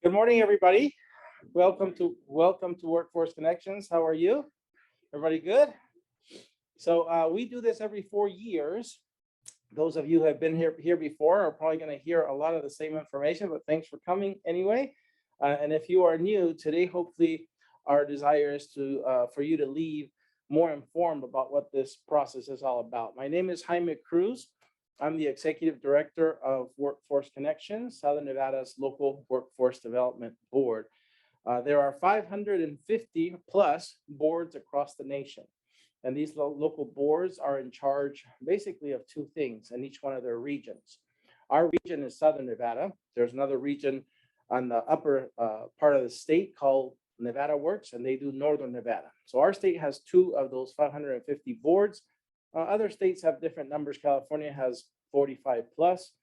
Good morning, everybody. Welcome to Workforce Connections. How are you? Everybody good? So we do this every 4 years. Those of you who have been here before are probably going to hear a lot of the same information, but thanks for coming anyway. And if you are new today, hopefully our desire is for you to leave more informed about what this process is all about. My name is Jaime Cruz. I'm the Executive Director of Workforce Connections, Southern Nevada's local workforce development board. There are 550 plus boards across the nation. And these local boards are in charge basically of two things in each one of their regions. Our region is Southern Nevada. There's another region on the upper part of the state called Nevada Works, and they do Northern Nevada. So our state has two of those 550 boards. Other states have different numbers. California has 45 plus,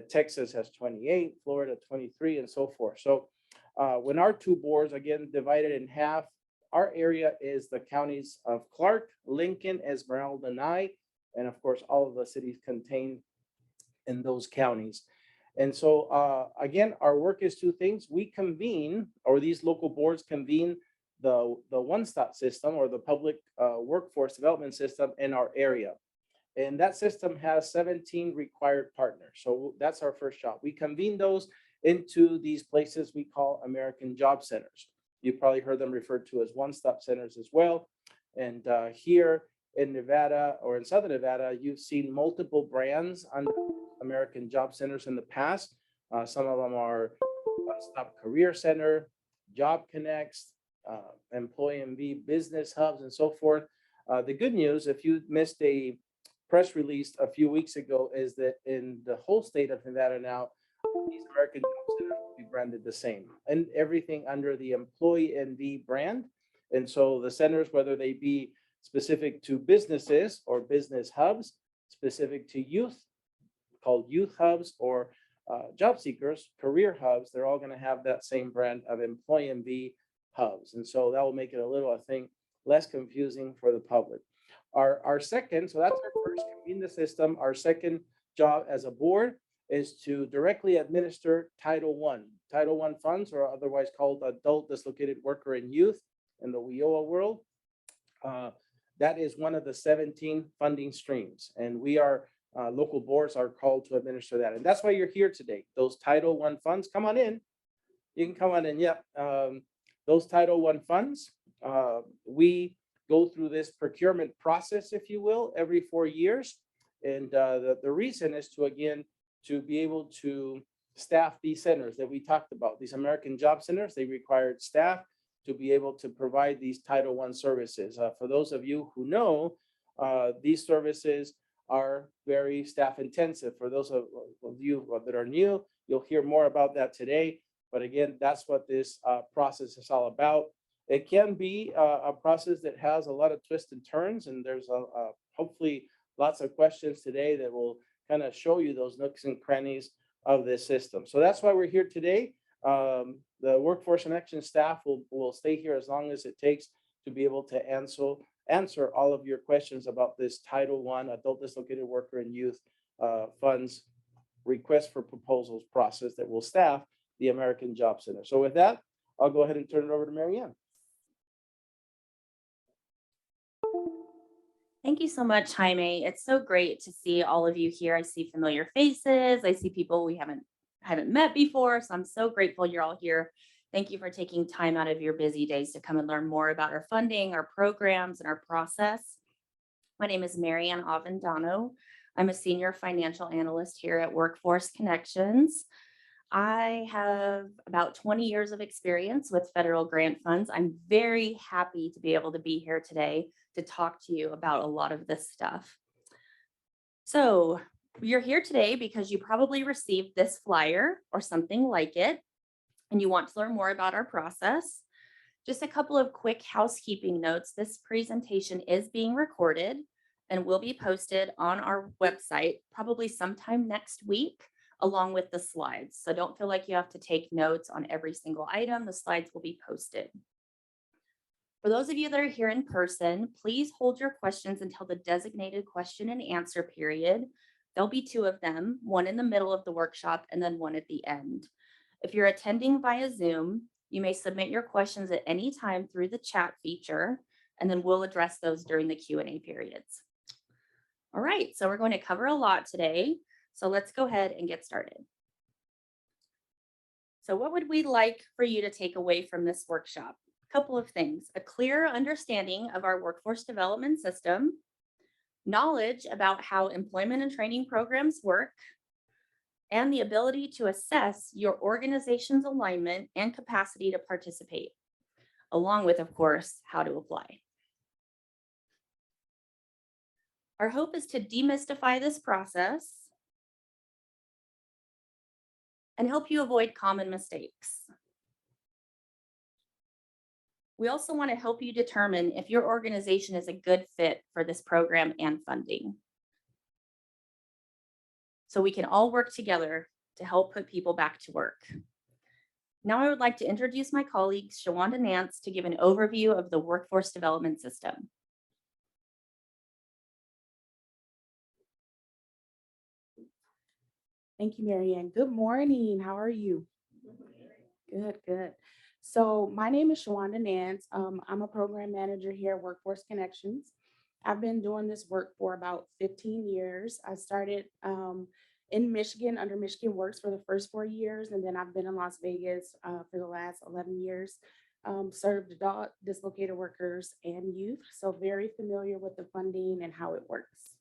Texas has 28, Florida 23, and so forth. So when our two boards, again, divided in half, our area is the counties of Clark, Lincoln, Esmeralda, and Nye, and of course, all of the cities contained in those counties. And so again, our work is two things. We convene, or these local boards convene the one-stop system or the public workforce development system in our area. And that system has 17 required partners. So that's our first job. We convene those into these places we call American Job Centers. You've probably heard them referred to as one-stop centers as well. And here in Nevada or in Southern Nevada, you've seen multiple brands under American Job Centers in the past. Some of them are One-Stop Career Center, Job Connects, Employee MV Business Hubs, and so forth. The good news, if you missed a press release a few weeks ago, is that in the whole state of Nevada now, these American Job Centers will be branded the same, and everything under the Employee MV brand. And so the centers, whether they be specific to businesses or business hubs, specific to youth, called youth hubs, or job seekers, career hubs, they're all going to have that same brand of Employee MV hubs. And so that will make it a little, I think, less confusing for the public. Our second, so that's our first, convene the system. Our second job as a board is to directly administer Title I. Title I funds, or otherwise called Adult Dislocated Worker and Youth in the WIOA world. That is one of the 17 funding streams. And we are, local boards are called to administer that. And that's why you're here today. Those Title I funds, come on in. You can come on in, yep. Those Title I funds, we go through this procurement process, if you will, every 4 years. And the reason is to, again, to be able to staff these centers that we talked about, these American Job Centers. They required staff to be able to provide these Title I services. For those of you who know, these services are very staff intensive. For those of you that are new, you'll hear more about that today. But again, that's what this process is all about. It can be a process that has a lot of twists and turns, and there's hopefully lots of questions today that will kind of show you those nooks and crannies of this system. So that's why we're here today. The Workforce Connection staff will stay here as long as it takes to be able to answer all of your questions about this Title I Adult Dislocated Worker and Youth funds request for proposals process that will staff the American Job Center. So with that, I'll go ahead and turn it over to Marianne. Thank you so much, Jaime. It's so great to see all of you here. I see familiar faces. I see people we haven't met before. So I'm so grateful you're all here. Thank you for taking time out of your busy days to come and learn more about our funding, our programs, and our process. My name is Marianne Avendano. I'm a senior financial analyst here at Workforce Connections. I have about 20 years of experience with federal grant funds. I'm very happy to be able to be here today to talk to you about a lot of this stuff. So you're here today because you probably received this flyer or something like it, and you want to learn more about our process. Just a couple of quick housekeeping notes. This presentation is being recorded and will be posted on our website probably sometime next week, along with the slides. So don't feel like you have to take notes on every single item. The slides will be posted. For those of you that are here in person, please hold your questions until the designated question and answer period. There'll be two of them, one in the middle of the workshop and then one at the end. If you're attending via Zoom, you may submit your questions at any time through the chat feature, and then we'll address those during the Q&A periods. All right, so we're going to cover a lot today. So let's go ahead and get started. So what would we like for you to take away from this workshop? A couple of things: a clear understanding of our workforce development system, knowledge about how employment and training programs work, and the ability to assess your organization's alignment and capacity to participate, along with, of course, how to apply. Our hope is to demystify this process and help you avoid common mistakes. We also want to help you determine if your organization is a good fit for this program and funding, so we can all work together to help put people back to work. Now I would like to introduce my colleague, Shawanda Nance, to give an overview of the workforce development system. Thank you, Marianne. Good morning. How are you? Good, good. So my name is Shawanda Nance. I'm a program manager here at Workforce Connections. I've been doing this work for about 15 years. I started in Michigan under Michigan Works for the first 4 years, and then I've been in Las Vegas for the last 11 years. Served adult, dislocated workers, and youth. So very familiar with the funding and how it works.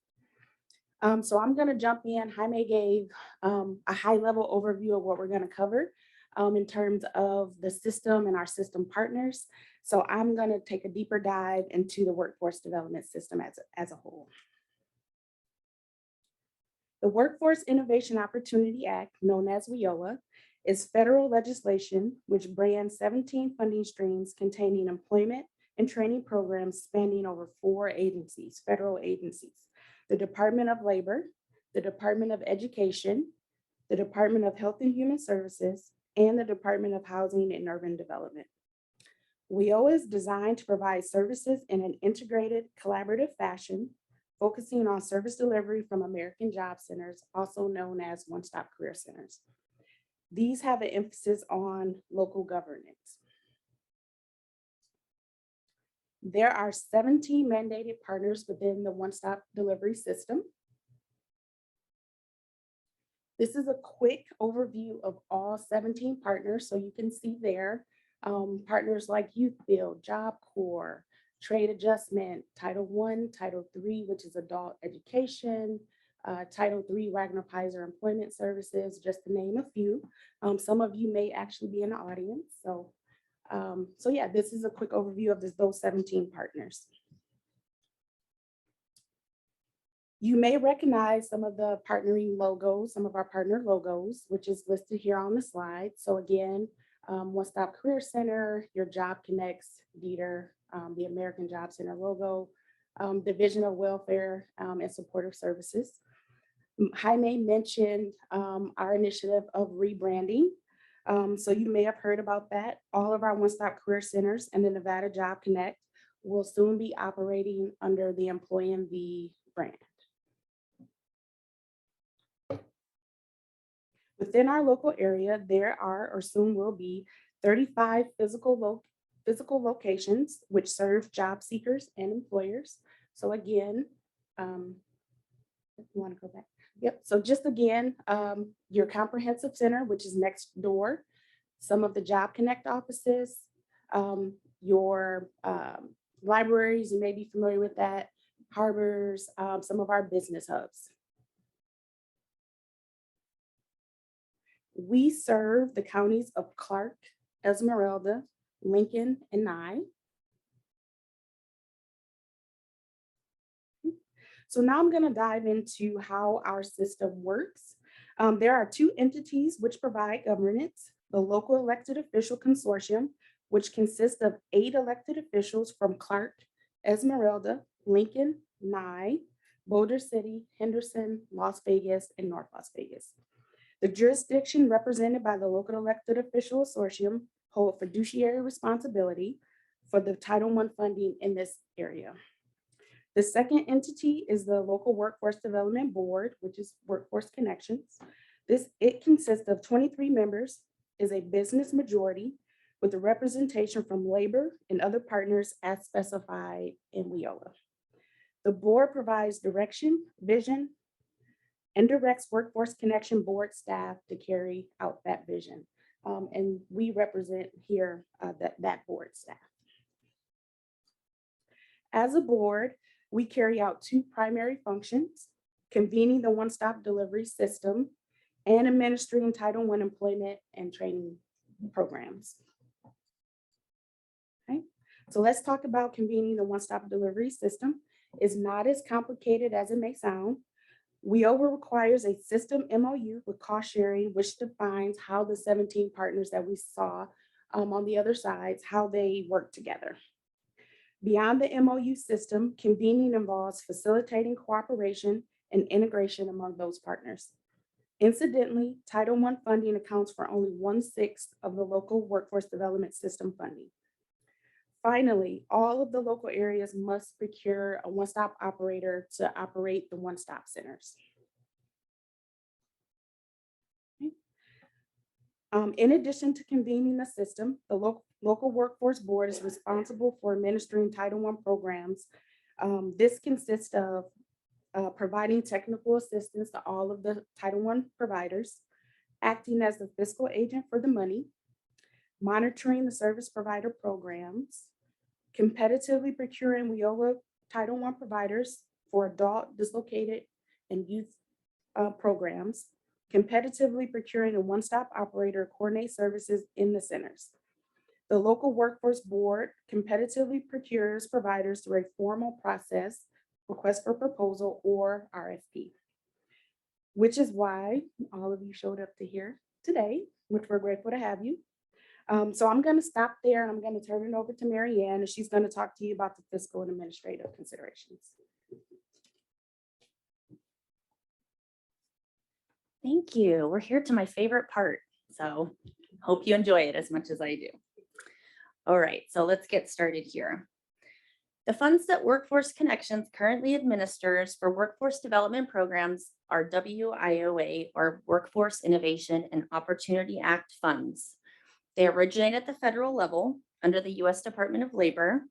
So I'm going to jump in. Jaime gave a high-level overview of what we're going to cover in terms of the system and our system partners. So I'm going to take a deeper dive into the workforce development system as a whole. The Workforce Innovation Opportunity Act, known as WIOA, is federal legislation which brands 17 funding streams containing employment and training programs spanning over 4 agencies, federal agencies: the Department of Labor, the Department of Education, the Department of Health and Human Services, and the Department of Housing and Urban Development. WIOA is designed to provide services in an integrated, collaborative fashion, focusing on service delivery from American Job Centers, also known as one-stop career centers. These have an emphasis on local governance. There are 17 mandated partners within the one-stop delivery system. This is a quick overview of all 17 partners. So you can see there, partners like Youth Build, Job Corps, Trade Adjustment, Title I, Title III, which is adult education, Title III, Wagner Pizer Employment Services, just to name a few. Some of you may actually be in the audience. So yeah, this is a quick overview of those 17 partners. You may recognize some of the partnering logos, some of our partner logos, which is listed here on the slide. So again, One Stop Career Center, your Job Connects, Dieter, the American Job Center logo, Division of Welfare and Supportive Services. Jaime mentioned our initiative of rebranding. So you may have heard about that. All of our one-stop career centers and the Nevada Job Connect will soon be operating under the EmployMV brand. Within our local area, there are or soon will be 35 physical locations which serve job seekers and employers. So again, if you want to go back. Yep. So just again, your comprehensive center, which is next door, some of the Job Connect offices, your libraries, you may be familiar with that, harbors, some of our business hubs. We serve the counties of Clark, Esmeralda, Lincoln, and Nye. So now I'm going to dive into how our system works. There are 2 entities which provide governance: the Local Elected Official Consortium, which consists of 8 elected officials from Clark, Esmeralda, Lincoln, Nye, Boulder City, Henderson, Las Vegas, and North Las Vegas. The jurisdiction represented by the Local Elected Official Consortium hold fiduciary responsibility for the Title I funding in this area. The second entity is the Local Workforce Development Board, which is Workforce Connections. It consists of 23 members is a business majority with a representation from labor and other partners as specified in WIOA. The board provides direction, vision, and directs Workforce Connection board staff to carry out that vision. And we represent here that board staff. As a board, we carry out two primary functions: convening the one-stop delivery system and administering Title I employment and training programs. Okay, so let's talk about convening the one-stop delivery system. It's not as complicated as it may sound. WIOA requires a system MOU with cost sharing, which defines how the 17 partners that we saw on the other sides, how they work together. Beyond the MOU system, convening involves facilitating cooperation and integration among those partners. Incidentally, Title I funding accounts for only 1/6 of the local workforce development system funding. Finally, all of the local areas must procure a one-stop operator to operate the one-stop centers. Okay. In addition to convening the system, the local workforce board is responsible for administering Title I programs. This consists of providing technical assistance to all of the Title I providers, acting as the fiscal agent for the money, monitoring the service provider programs, competitively procuring WIOA Title I providers for adult, dislocated, and youth programs, competitively procuring a one-stop operator to coordinate services in the centers. The local workforce board competitively procures providers through a formal process, request for proposal, or RFP, which is why all of you showed up to here today, which we're grateful to have you. So I'm going to stop there and I'm going to turn it over to Mary Ann, and she's going to talk to you about the fiscal and administrative considerations. Thank you. We're here to my favorite part, so hope you enjoy it as much as I do. All right, so let's get started here. The funds that Workforce Connections currently administers for workforce development programs are WIOA, or Workforce Innovation and Opportunity Act funds. They originate at the federal level under the U.S. Department of Labor.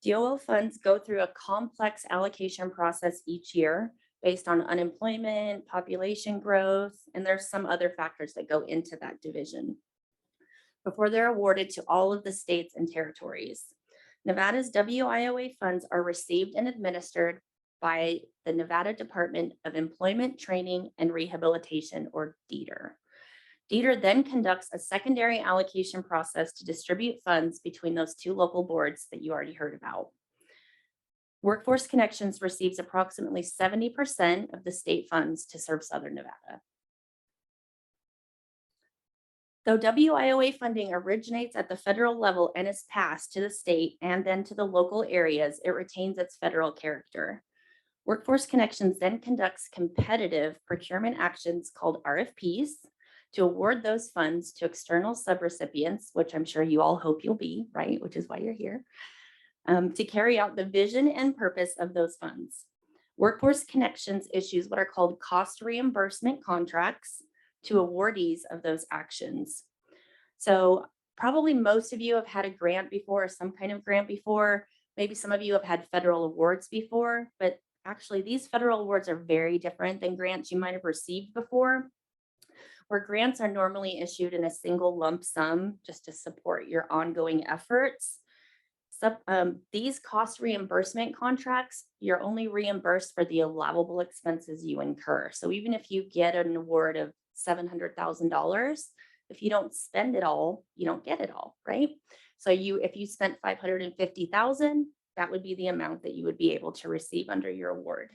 DOL funds go through a complex allocation process each year based on unemployment, population growth, and there's some other factors that go into that division before they're awarded to all of the states and territories. Nevada's WIOA funds are received and administered by the Nevada Department of Employment, Training, and Rehabilitation, or DETR. DETR then conducts a secondary allocation process to distribute funds between those two local boards that you already heard about. Workforce Connections receives approximately 70% of the state funds to serve Southern Nevada. Though WIOA funding originates at the federal level and is passed to the state and then to the local areas, it retains its federal character. Workforce Connections then conducts competitive procurement actions called RFPs to award those funds to external subrecipients, which I'm sure you all hope you'll be, right? Which is why you're here, to carry out the vision and purpose of those funds. Workforce Connections issues what are called cost reimbursement contracts to awardees of those actions. So probably most of you have had a grant before, or some kind of grant before. Maybe some of you have had federal awards before, but actually these federal awards are very different than grants you might have received before, where grants are normally issued in a single lump sum just to support your ongoing efforts. So, these cost reimbursement contracts, you're only reimbursed for the allowable expenses you incur. So even if you get an award of $700,000, if you don't spend it all, you don't get it all, right? So if you spent $550,000, that would be the amount that you would be able to receive under your award.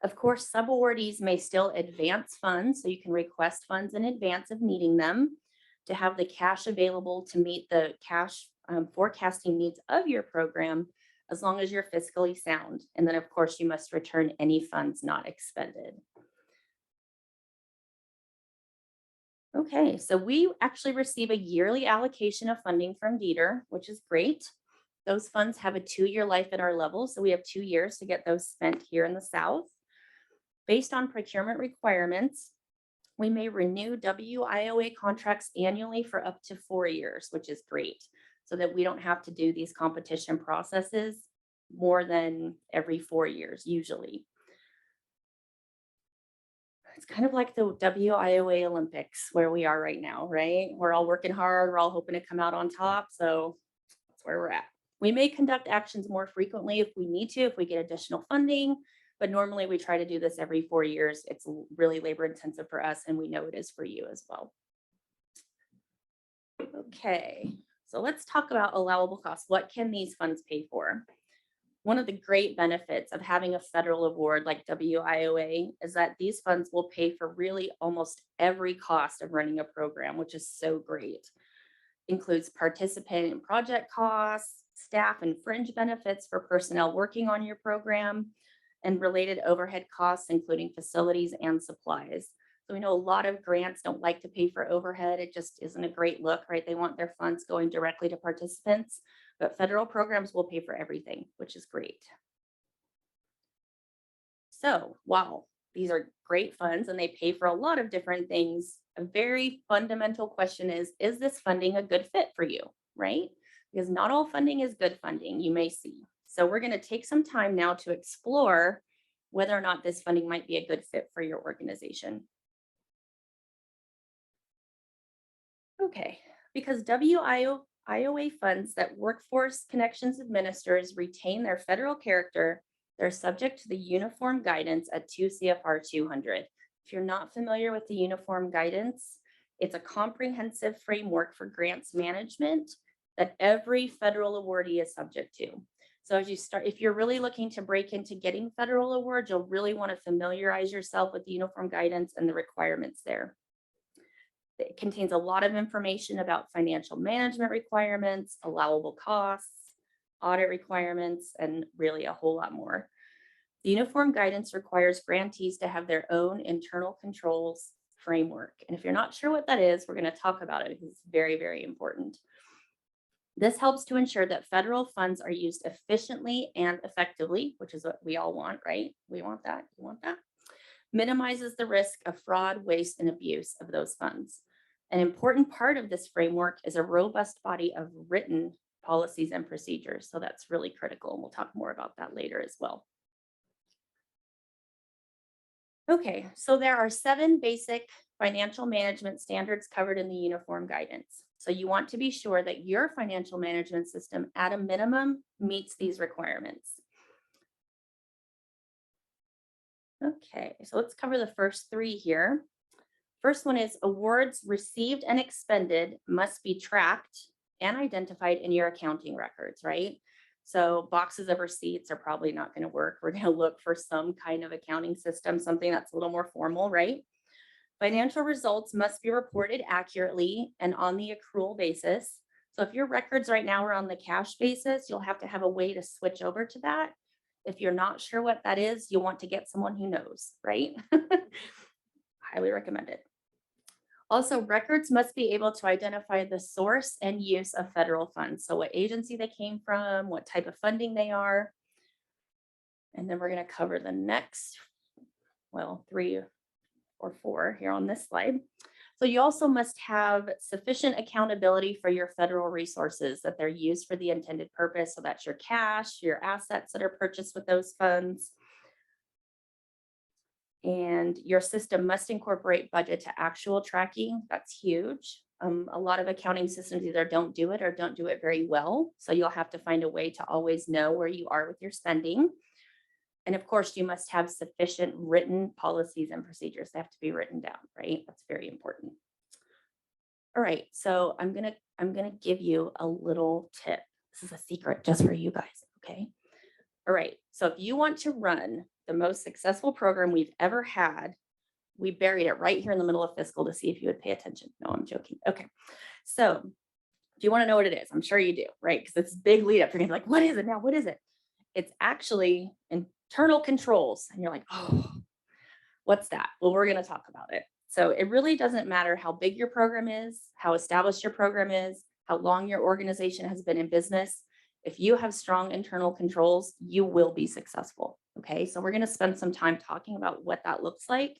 Of course, subawardees may still advance funds, so you can request funds in advance of needing them to have the cash available to meet the cash forecasting needs of your program, as long as you're fiscally sound. And then, of course, you must return any funds not expended. Okay, so we actually receive a yearly allocation of funding from DETR, which is great. Those funds have a 2-year life at our level, so we have 2 years to get those spent here in the South. Based on procurement requirements, We may renew WIOA contracts annually for up to 4 years, which is great, so that we don't have to do these competition processes more than every 4 years usually. It's kind of like the WIOA Olympics where we are right now, right? We're all working hard, we're all hoping to come out on top, so that's where we're at. We may conduct actions more frequently if we need to, if we get additional funding, but normally we try to do this every 4 years. It's really labor intensive for us, and we know it is for you as well. Okay, so let's talk about allowable costs. What can these funds pay for? One of the great benefits of having a federal award like WIOA is that these funds will pay for really almost every cost of running a program, which is so great. Includes participant and project costs, staff and fringe benefits for personnel working on your program, and related overhead costs, including facilities and supplies. So we know a lot of grants don't like to pay for overhead. It just isn't a great look, right? They want their funds going directly to participants, but federal programs will pay for everything, which is great. So, wow, these are great funds and they pay for a lot of different things. A very fundamental question is this funding a good fit for you, right? Because not all funding is good funding, you may see. So we're going to take some time now to explore whether or not this funding might be a good fit for your organization. Okay, because WIOA funds that Workforce Connections administers retain their federal character, they're subject to the uniform guidance at 2 CFR 200. If you're not familiar with the uniform guidance, it's a comprehensive framework for grants management that every federal awardee is subject to. So as you start, if you're really looking to break into getting federal awards, you'll really want to familiarize yourself with the uniform guidance and the requirements there. It contains a lot of information about financial management requirements, allowable costs, audit requirements, and really a whole lot more. The uniform guidance requires grantees to have their own internal controls framework. And if you're not sure what that is, we're going to talk about it because it's very, very important. This helps to ensure that federal funds are used efficiently and effectively, which is what we all want, right? We want that. You want that? Minimizes the risk of fraud, waste, and abuse of those funds. An important part of this framework is a robust body of written policies and procedures. So that's really critical. And we'll talk more about that later as well. Okay, so there are 7 basic financial management standards covered in the uniform guidance. So you want to be sure that your financial management system at a minimum meets these requirements. Okay, so let's cover the first 3 here. First one is awards received and expended must be tracked and identified in your accounting records, right? So boxes of receipts are probably not going to work. We're going to look for some kind of accounting system, something that's a little more formal, right? Financial results must be reported accurately and on the accrual basis. So if your records right now are on the cash basis, you'll have to have a way to switch over to that. If you're not sure what that is, you'll want to get someone who knows, right? Highly recommend it. Also, records must be able to identify the source and use of federal funds. So what agency they came from, what type of funding they are. And then we're going to cover the next, 3 or 4 here on this slide. So you also must have sufficient accountability for your federal resources, that they're used for the intended purpose. So that's your cash, your assets that are purchased with those funds. And your system must incorporate budget to actual tracking. That's huge. A lot of accounting systems either don't do it or don't do it very well. So you'll have to find a way to always know where you are with your spending. And of course, you must have sufficient written policies and procedures. They have to be written down, right? That's very important. All right, so I'm gonna give you a little tip. This is a secret just for you guys, okay? All right, so if you want to run the most successful program we've ever had, we buried it right here in the middle of Fiscal to see if you would pay attention. No, I'm joking. Okay, so do you want to know what it is? I'm sure you do, right? Because it's a big lead up. You're gonna be like, what is it now? What is it? It's actually internal controls. And you're like, oh, what's that? Well, we're going to talk about it. So it really doesn't matter how big your program is, how established your program is, how long your organization has been in business. If you have strong internal controls, you will be successful. Okay, so we're going to spend some time talking about what that looks like.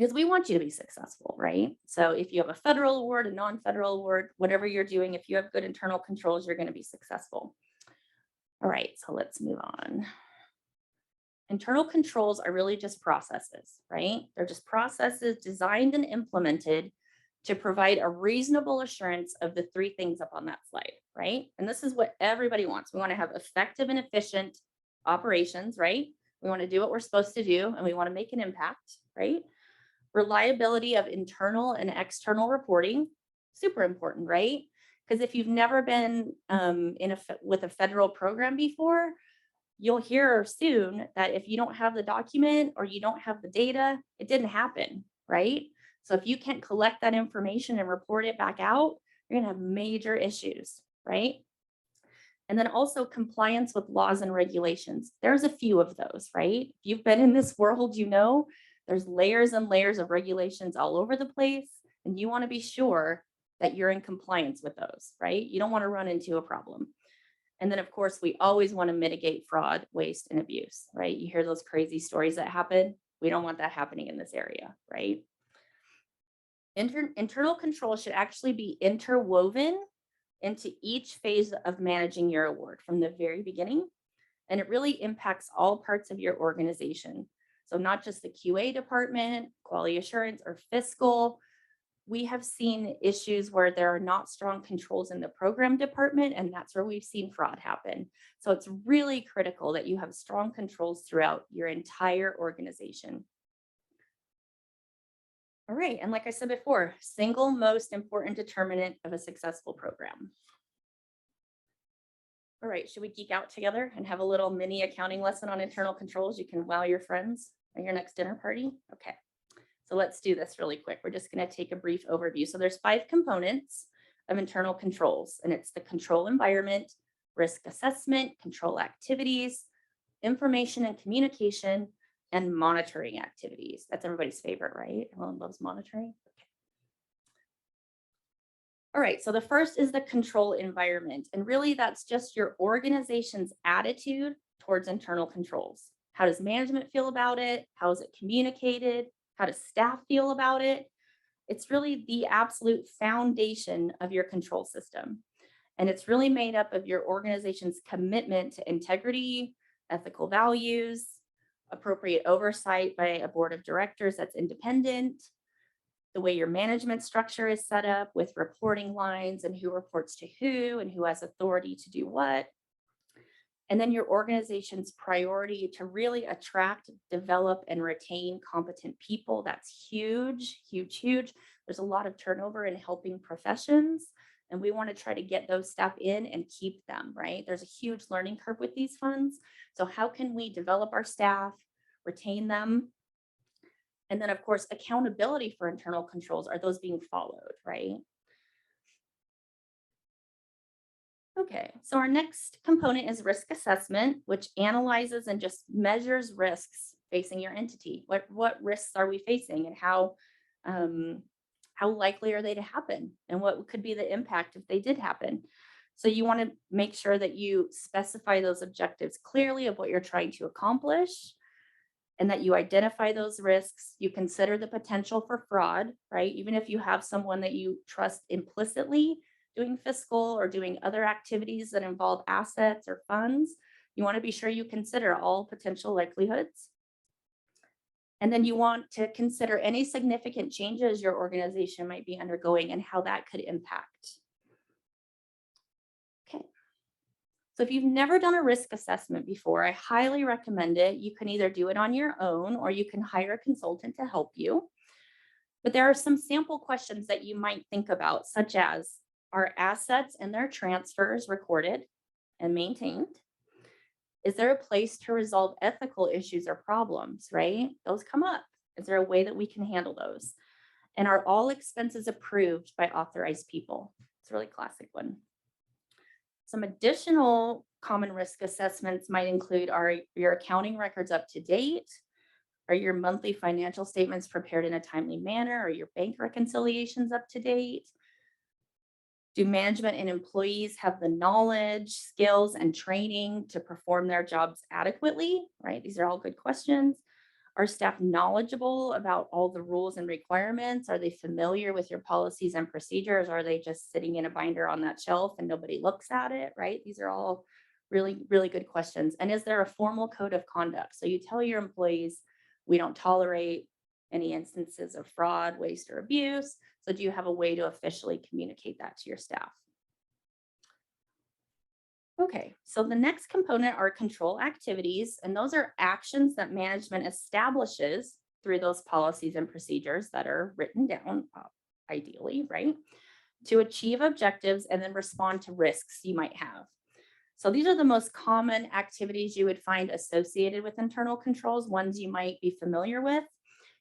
because we want you to be successful, right? So if you have a federal award, a non-federal award, whatever you're doing, if you have good internal controls, you're going to be successful. All right, so let's move on. Internal controls are really just processes, right? They're just processes designed and implemented to provide a reasonable assurance of the three things up on that slide, right? And this is what everybody wants. We want to have effective and efficient operations, right? We want to do what we're supposed to do, and we want to make an impact, right? Reliability of internal and external reporting, super important, right? Because if you've never been with a federal program before, you'll hear soon that if you don't have the document or you don't have the data, it didn't happen, right? So if you can't collect that information and report it back out, you're gonna have major issues, right? And then also compliance with laws and regulations. There's a few of those, right? If you've been in this world, you know, there's layers and layers of regulations all over the place, and you wanna be sure that you're in compliance with those, right? You don't wanna run into a problem. And then, of course, we always want to mitigate fraud, waste, and abuse, right? You hear those crazy stories that happen. We don't want that happening in this area, right? Internal control should actually be interwoven into each phase of managing your award from the very beginning. And it really impacts all parts of your organization. So not just the QA department, quality assurance, or fiscal. We have seen issues where there are not strong controls in the program department, and that's where we've seen fraud happen. So it's really critical that you have strong controls throughout your entire organization. All right, and like I said before, single most important determinant of a successful program. All right, should we geek out together and have a little mini accounting lesson on internal controls? You can wow your friends at your next dinner party. Okay. So let's do this really quick. We're just going to take a brief overview. So there's 5 components of internal controls, and it's the control environment, risk assessment, control activities, information and communication, and monitoring activities. That's everybody's favorite, right? Everyone loves monitoring. Okay. All right, so the first is the control environment. And really that's just your organization's attitude towards internal controls. How does management feel about it? How is it communicated? How does staff feel about it? It's really the absolute foundation of your control system. And it's really made up of your organization's commitment to integrity, ethical values, appropriate oversight by a board of directors that's independent, the way your management structure is set up with reporting lines and who reports to who and who has authority to do what. And then your organization's priority to really attract, develop, and retain competent people. That's huge, huge, huge. There's a lot of turnover in helping professions, and we want to try to get those staff in and keep them, right? There's a huge learning curve with these funds. So how can we develop our staff, retain them? And then, of course, accountability for internal controls. Are those being followed, right? Okay, so our next component is risk assessment, which analyzes and just measures risks facing your entity. What risks are we facing, and how likely are they to happen, and what could be the impact if they did happen? So you want to make sure that you specify those objectives clearly of what you're trying to accomplish, and that you identify those risks. You consider the potential for fraud, right? Even if you have someone that you trust implicitly doing fiscal or doing other activities that involve assets or funds, you want to be sure you consider all potential likelihoods. And then you want to consider any significant changes your organization might be undergoing and how that could impact. Okay. So if you've never done a risk assessment before, I highly recommend it. You can either do it on your own or you can hire a consultant to help you. But there are some sample questions that you might think about, such as, are assets and their transfers recorded and maintained? Is there a place to resolve ethical issues or problems, right? Those come up. Is there a way that we can handle those? And are all expenses approved by authorized people? It's a really classic one. Some additional common risk assessments might include, are your accounting records up to date? Are your monthly financial statements prepared in a timely manner? Are your bank reconciliations up to date? Do management and employees have the knowledge, skills, and training to perform their jobs adequately, right? These are all good questions. Are staff knowledgeable about all the rules and requirements? Are they familiar with your policies and procedures? Are they just sitting in a binder on that shelf and nobody looks at it, right? These are all really, really good questions. And is there a formal code of conduct? So you tell your employees, we don't tolerate any instances of fraud, waste, or abuse. So do you have a way to officially communicate that to your staff? Okay, so the next component are control activities, and those are actions that management establishes through those policies and procedures that are written down, ideally, right? To achieve objectives and then respond to risks you might have. So these are the most common activities you would find associated with internal controls, ones you might be familiar with.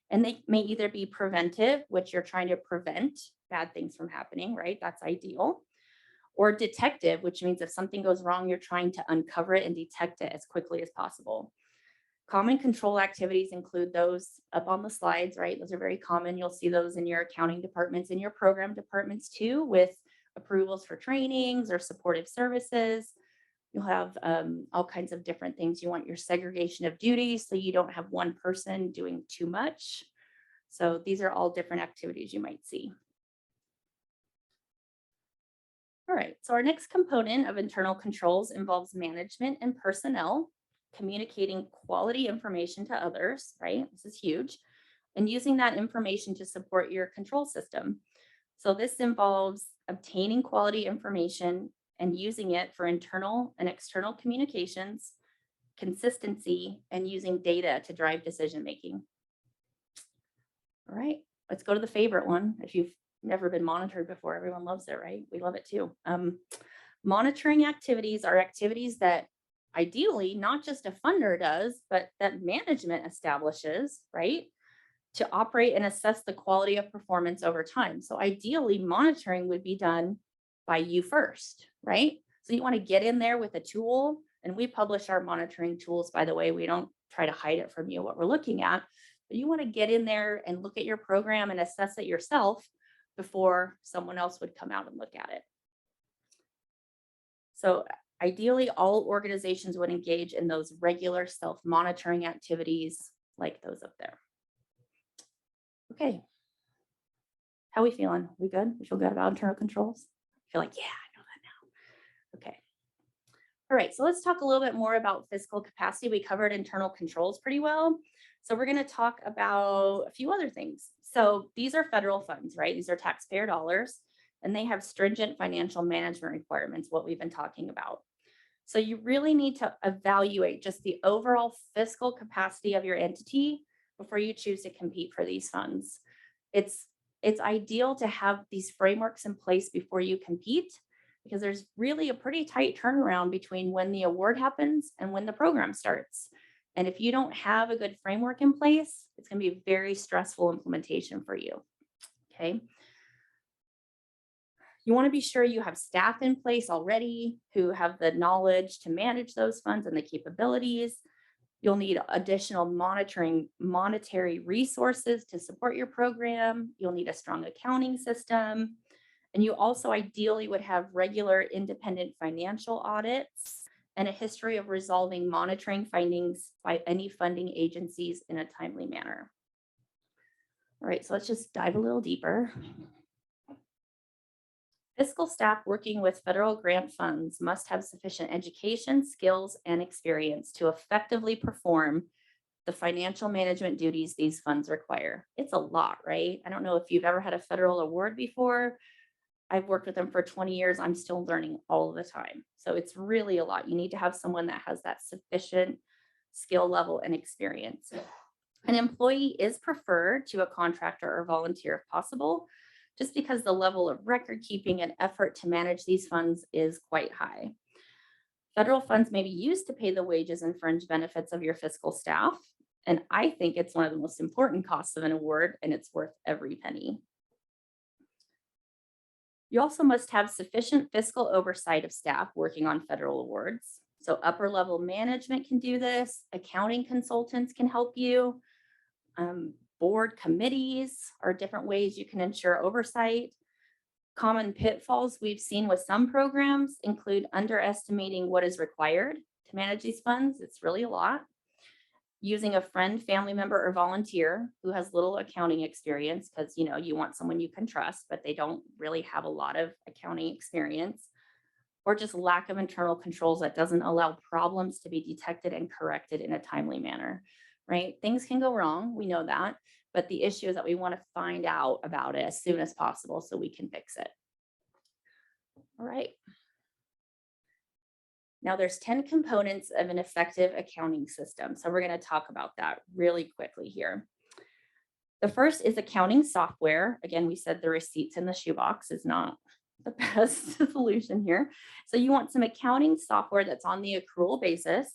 And they may either be preventive, which you're trying to prevent bad things from happening, right? That's ideal. Or detective, which means if something goes wrong, you're trying to uncover it and detect it as quickly as possible. Common control activities include those up on the slides, right? Those are very common. You'll see those in your accounting departments and your program departments too, with approvals for trainings or supportive services. You'll have all kinds of different things. You want your segregation of duties so you don't have one person doing too much. So these are all different activities you might see. All right, so our next component of internal controls involves management and personnel, communicating quality information to others, right? This is huge. And using that information to support your control system. So this involves obtaining quality information and using it for internal and external communications, consistency, and using data to drive decision-making. All right, let's go to the favorite one. If you've never been monitored before, everyone loves it, right? We love it too. Monitoring activities are activities that ideally not just a funder does, but that management establishes, right? To operate and assess the quality of performance over time. So ideally, monitoring would be done by you first, right? So you want to get in there with a tool, and we publish our monitoring tools, by the way. We don't try to hide it from you what we're looking at, but you want to get in there and look at your program and assess it yourself before someone else would come out and look at it. So ideally, all organizations would engage in those regular self-monitoring activities like those up there. Okay. How are we feeling? We good? We feel good about internal controls? I feel like, yeah, I know that now. Okay. All right, so let's talk a little bit more about fiscal capacity. We covered internal controls pretty well. So we're going to talk about a few other things. So these are federal funds, right? These are taxpayer dollars, and they have stringent financial management requirements, what we've been talking about. So you really need to evaluate just the overall fiscal capacity of your entity before you choose to compete for these funds. It's ideal to have these frameworks in place before you compete, because there's really a pretty tight turnaround between when the award happens and when the program starts. And if you don't have a good framework in place, it's going to be a very stressful implementation for you. Okay. You want to be sure you have staff in place already who have the knowledge to manage those funds and the capabilities. You'll need additional monetary resources to support your program. You'll need a strong accounting system. And you also ideally would have regular independent financial audits and a history of resolving monitoring findings by any funding agencies in a timely manner. All right, so let's just dive a little deeper. Fiscal staff working with federal grant funds must have sufficient education, skills, and experience to effectively perform the financial management duties these funds require. It's a lot, right? I don't know if you've ever had a federal award before. I've worked with them for 20 years. I'm still learning all the time. So it's really a lot. You need to have someone that has that sufficient skill level and experience. An employee is preferred to a contractor or volunteer if possible, just because the level of record keeping and effort to manage these funds is quite high. Federal funds may be used to pay the wages and fringe benefits of your fiscal staff. And I think it's one of the most important costs of an award, and it's worth every penny. You also must have sufficient fiscal oversight of staff working on federal awards. So upper level management can do this. Accounting consultants can help you. Board committees are different ways you can ensure oversight. Common pitfalls we've seen with some programs include underestimating what is required to manage these funds. It's really a lot. using a friend, family member, or volunteer who has little accounting experience, because you want someone you can trust, but they don't really have a lot of accounting experience, or just lack of internal controls that doesn't allow problems to be detected and corrected in a timely manner, right? Things can go wrong, we know that, but the issue is that we want to find out about it as soon as possible so we can fix it. All right. Now there's 10 components of an effective accounting system. So we're going to talk about that really quickly here. The first is accounting software. Again, we said the receipts in the shoebox is not the best solution here. So you want some accounting software that's on the accrual basis,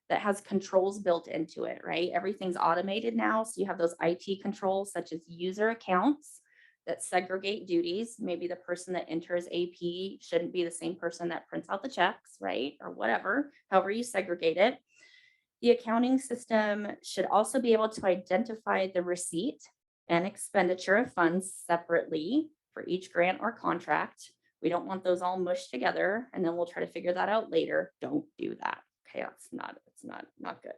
that has controls built into it, right? Everything's automated now. So you have those IT controls such as user accounts that segregate duties. Maybe the person that enters AP shouldn't be the same person that prints out the checks, right? Or whatever, however you segregate it. The accounting system should also be able to identify the receipt and expenditure of funds separately for each grant or contract. We don't want those all mushed together, and then we'll try to figure that out later. Don't do that. Okay, it's not good.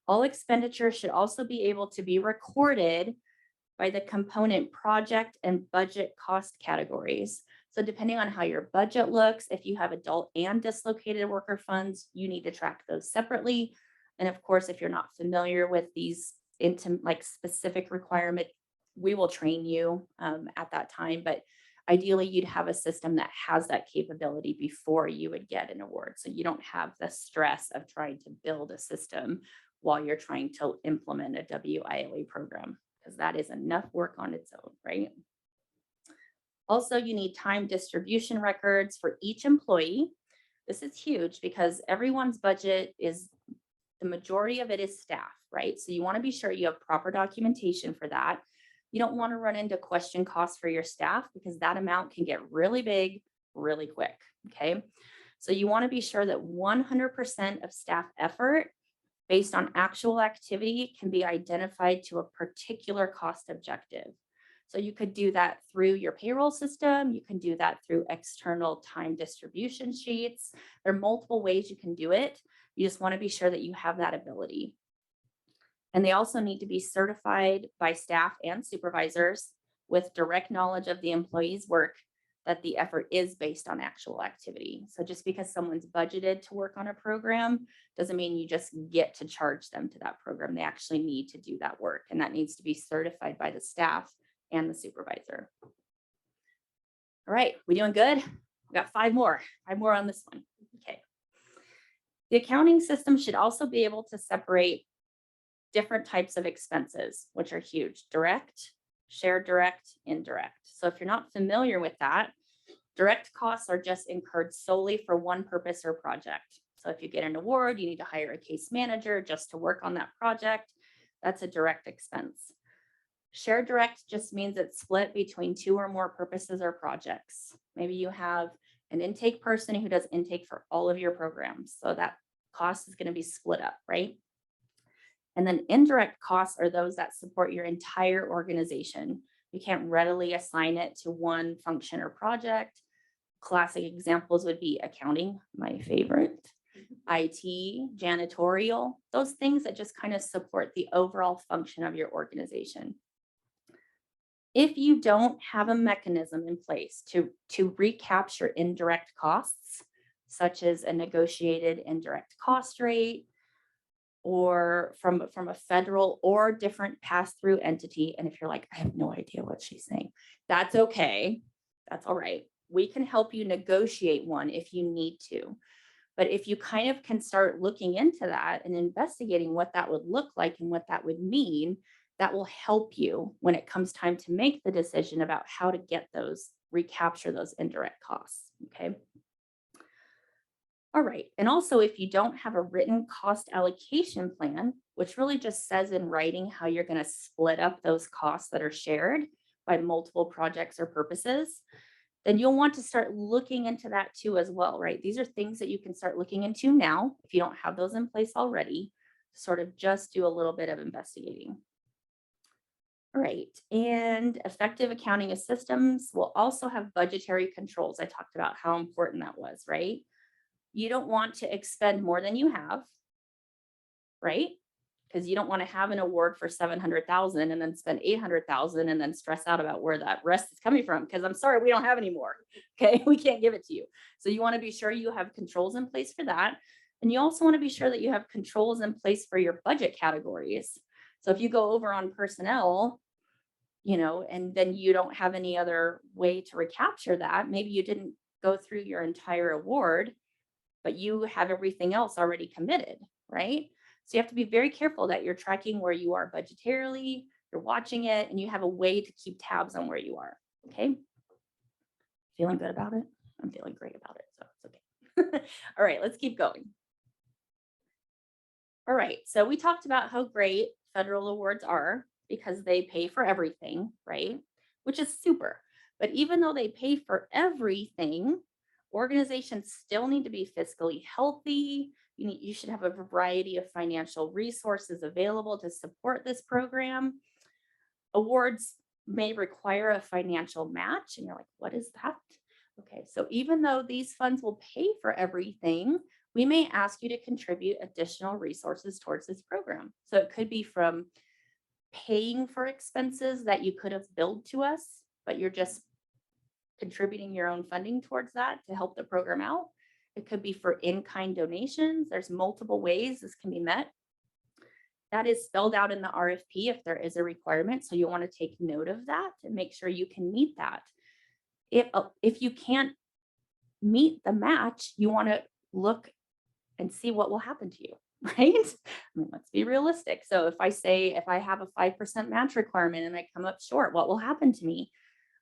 All expenditures should also be able to be recorded by the component project and budget cost categories. So depending on how your budget looks, if you have adult and dislocated worker funds, you need to track those separately. And of course, if you're not familiar with these specific requirement, we will train you at that time. But ideally, you'd have a system that has that capability before you would get an award. So you don't have the stress of trying to build a system while you're trying to implement a WILA program, because that is enough work on its own, right? Also, you need time distribution records for each employee. This is huge because everyone's budget is, the majority of it is staff, right? So you want to be sure you have proper documentation for that. You don't want to run into question costs for your staff because that amount can get really big really quick, okay? So you want to be sure that 100% of staff effort based on actual activity can be identified to a particular cost objective. So you could do that through your payroll system. You can do that through external time distribution sheets. There are multiple ways you can do it. You just want to be sure that you have that ability. And they also need to be certified by staff and supervisors with direct knowledge of the employee's work, that the effort is based on actual activity. So just because someone's budgeted to work on a program doesn't mean you just get to charge them to that program. They actually need to do that work, and that needs to be certified by the staff and the supervisor. All right, we doing good? We got five more on this one. Okay. The accounting system should also be able to separate different types of expenses, which are huge: direct, shared direct, indirect. So if you're not familiar with that, direct costs are just incurred solely for one purpose or project. So if you get an award, you need to hire a case manager just to work on that project. That's a direct expense. Shared direct just means it's split between two or more purposes or projects. Maybe you have an intake person who does intake for all of your programs. So that cost is going to be split up, right? And then indirect costs are those that support your entire organization. You can't readily assign it to one function or project. Classic examples would be accounting, my favorite, IT, janitorial, those things that just kind of support the overall function of your organization. If you don't have a mechanism in place to recapture indirect costs, such as a negotiated indirect cost rate, or from a federal or different pass-through entity. And if you're like, I have no idea what she's saying, that's okay. That's all right. We can help you negotiate one if you need to. But if you kind of can start looking into that and investigating what that would look like and what that would mean, that will help you when it comes time to make the decision about how to get those, recapture those indirect costs, okay? All right, and also if you don't have a written cost allocation plan, which really just says in writing how you're going to split up those costs that are shared by multiple projects or purposes, then you'll want to start looking into that too as well, right? These are things that you can start looking into now if you don't have those in place already, to sort of just do a little bit of investigating. All right, and effective accounting systems will also have budgetary controls. I talked about how important that was, right? You don't want to expend more than you have, right? because you don't want to have an award for 700,000 and then spend 800,000 and then stress out about where that rest is coming from. Because I'm sorry, we don't have any more. Okay, we can't give it to you. So you want to be sure you have controls in place for that. And you also want to be sure that you have controls in place for your budget categories. So if you go over on personnel, and then you don't have any other way to recapture that, maybe you didn't go through your entire award, but you have everything else already committed, right? So you have to be very careful that you're tracking where you are budgetarily, you're watching it, and you have a way to keep tabs on where you are, okay? Feeling good about it? I'm feeling great about it, so it's okay. All right, let's keep going. All right, so we talked about how great federal awards are because they pay for everything, right? Which is super. But even though they pay for everything, organizations still need to be fiscally healthy. You should have a variety of financial resources available to support this program. Awards may require a financial match, and you're like, what is that? Okay, so even though these funds will pay for everything, we may ask you to contribute additional resources towards this program. So it could be from paying for expenses that you could have billed to us, but you're just contributing your own funding towards that to help the program out. It could be for in-kind donations. There's multiple ways this can be met. That is spelled out in the RFP if there is a requirement. So you want to take note of that and make sure you can meet that. If you can't meet the match, you want to look and see what will happen to you, right? I mean, let's be realistic. So if I have a 5% match requirement and I come up short, what will happen to me?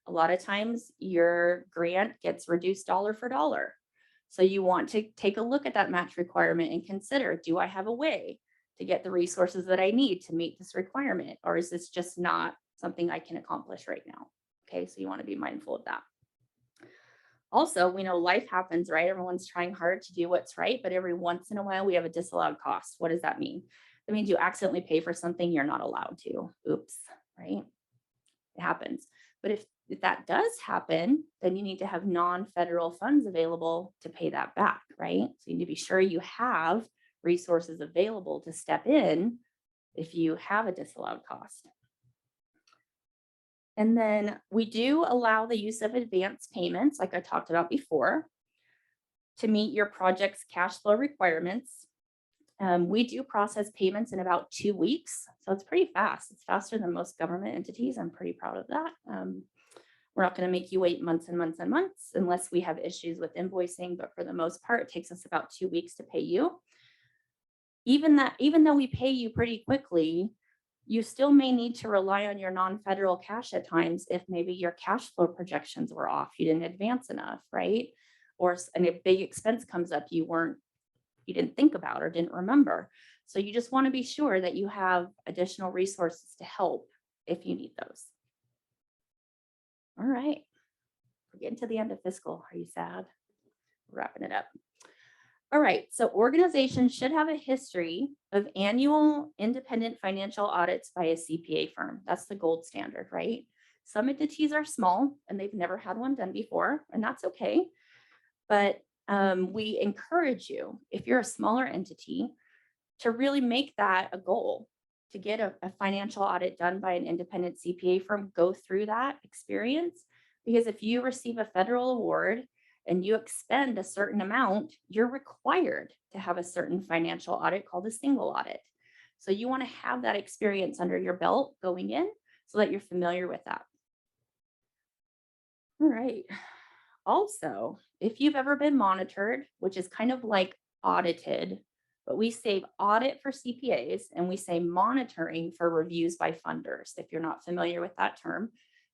A lot of times your grant gets reduced dollar for dollar. So you want to take a look at that match requirement and consider, do I have a way to get the resources that I need to meet this requirement? Or is this just not something I can accomplish right now? Okay, so you want to be mindful of that. Also, we know life happens, right? Everyone's trying hard to do what's right, but every once in a while we have a disallowed cost. What does that mean? That means you accidentally pay for something you're not allowed to. Oops, right? It happens. But if that does happen, then you need to have non-federal funds available to pay that back, right? So you need to be sure you have resources available to step in if you have a disallowed cost. And then we do allow the use of advance payments, like I talked about before, to meet your project's cash flow requirements. We do process payments in about 2 weeks, so it's pretty fast. It's faster than most government entities. I'm pretty proud of that. We're not going to make you wait months and months and months unless we have issues with invoicing, but for the most part, it takes us about 2 weeks to pay you. Even though we pay you pretty quickly, you still may need to rely on your non-federal cash at times if maybe your cash flow projections were off, you didn't advance enough, right? And a big expense comes up you didn't think about or didn't remember. So you just want to be sure that you have additional resources to help if you need those. All right, we're getting to the end of fiscal. Are you sad? We're wrapping it up. All right, so organizations should have a history of annual independent financial audits by a CPA firm. That's the gold standard, right? Some entities are small and they've never had one done before, and that's okay. But we encourage you, if you're a smaller entity, to really make that a goal, to get a financial audit done by an independent CPA firm, go through that experience. Because if you receive a federal award and you expend a certain amount, you're required to have a certain financial audit called a single audit. So you want to have that experience under your belt going in so that you're familiar with that. All right. Also, if you've ever been monitored, which is kind of like audited, but we say audit for CPAs and we say monitoring for reviews by funders, if you're not familiar with that term.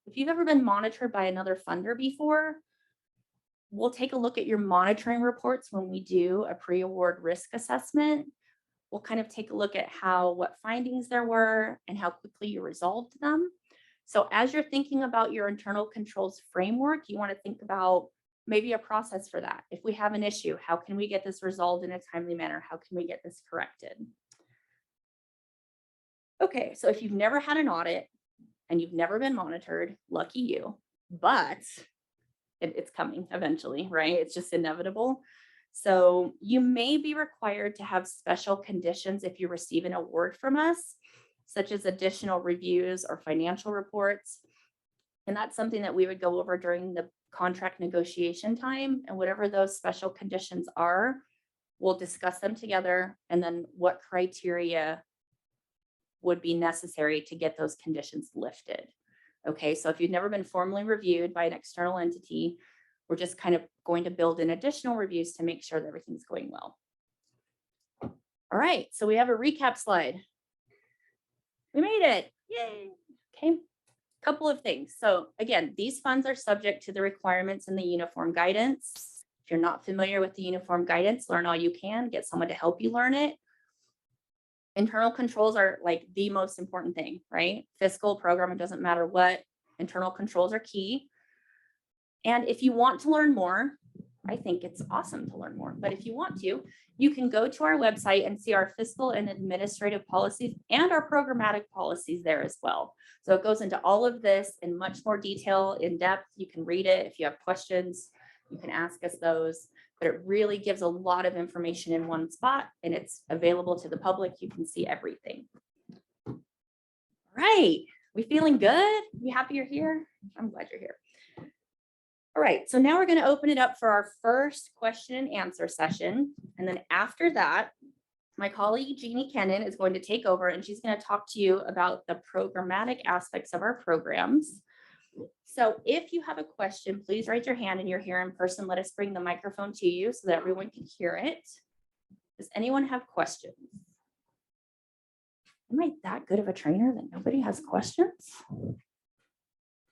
If you've ever been monitored by another funder before, we'll take a look at your monitoring reports when we do a pre-award risk assessment. We'll kind of take a look at what findings there were and how quickly you resolved them. So as you're thinking about your internal controls framework, you want to think about maybe a process for that. If we have an issue, how can we get this resolved in a timely manner? How can we get this corrected? Okay, so if you've never had an audit and you've never been monitored, lucky you, but it's coming eventually, right? It's just inevitable. So you may be required to have special conditions if you receive an award from us, such as additional reviews or financial reports. And that's something that we would go over during the contract negotiation time, and whatever those special conditions are, we'll discuss them together and then what criteria would be necessary to get those conditions lifted. Okay, so if you've never been formally reviewed by an external entity, we're just kind of going to build in additional reviews to make sure that everything's going well. All right, so we have a recap slide. We made it, yay. Okay, couple of things. So again, these funds are subject to the requirements in the uniform guidance. If you're not familiar with the uniform guidance, learn all you can, get someone to help you learn it. Internal controls are like the most important thing, right? Fiscal, program, it doesn't matter what, internal controls are key. And if you want to learn more, I think it's awesome to learn more, but if you want to, you can go to our website and see our fiscal and administrative policies and our programmatic policies there as well. So it goes into all of this in much more detail, in depth. You can read it. If you have questions, you can ask us those, but it really gives a lot of information in one spot and it's available to the public. You can see everything. All right, we feeling good? You happy you're here? I'm glad you're here. All right, so now we're going to open it up for our first question and answer session. And then after that, my colleague Jeannie Kennan is going to take over and she's going to talk to you about the programmatic aspects of our programs. So if you have a question, please raise your hand and you're here in person. Let us bring the microphone to you so that everyone can hear it. Does anyone have questions? Am I that good of a trainer that nobody has questions?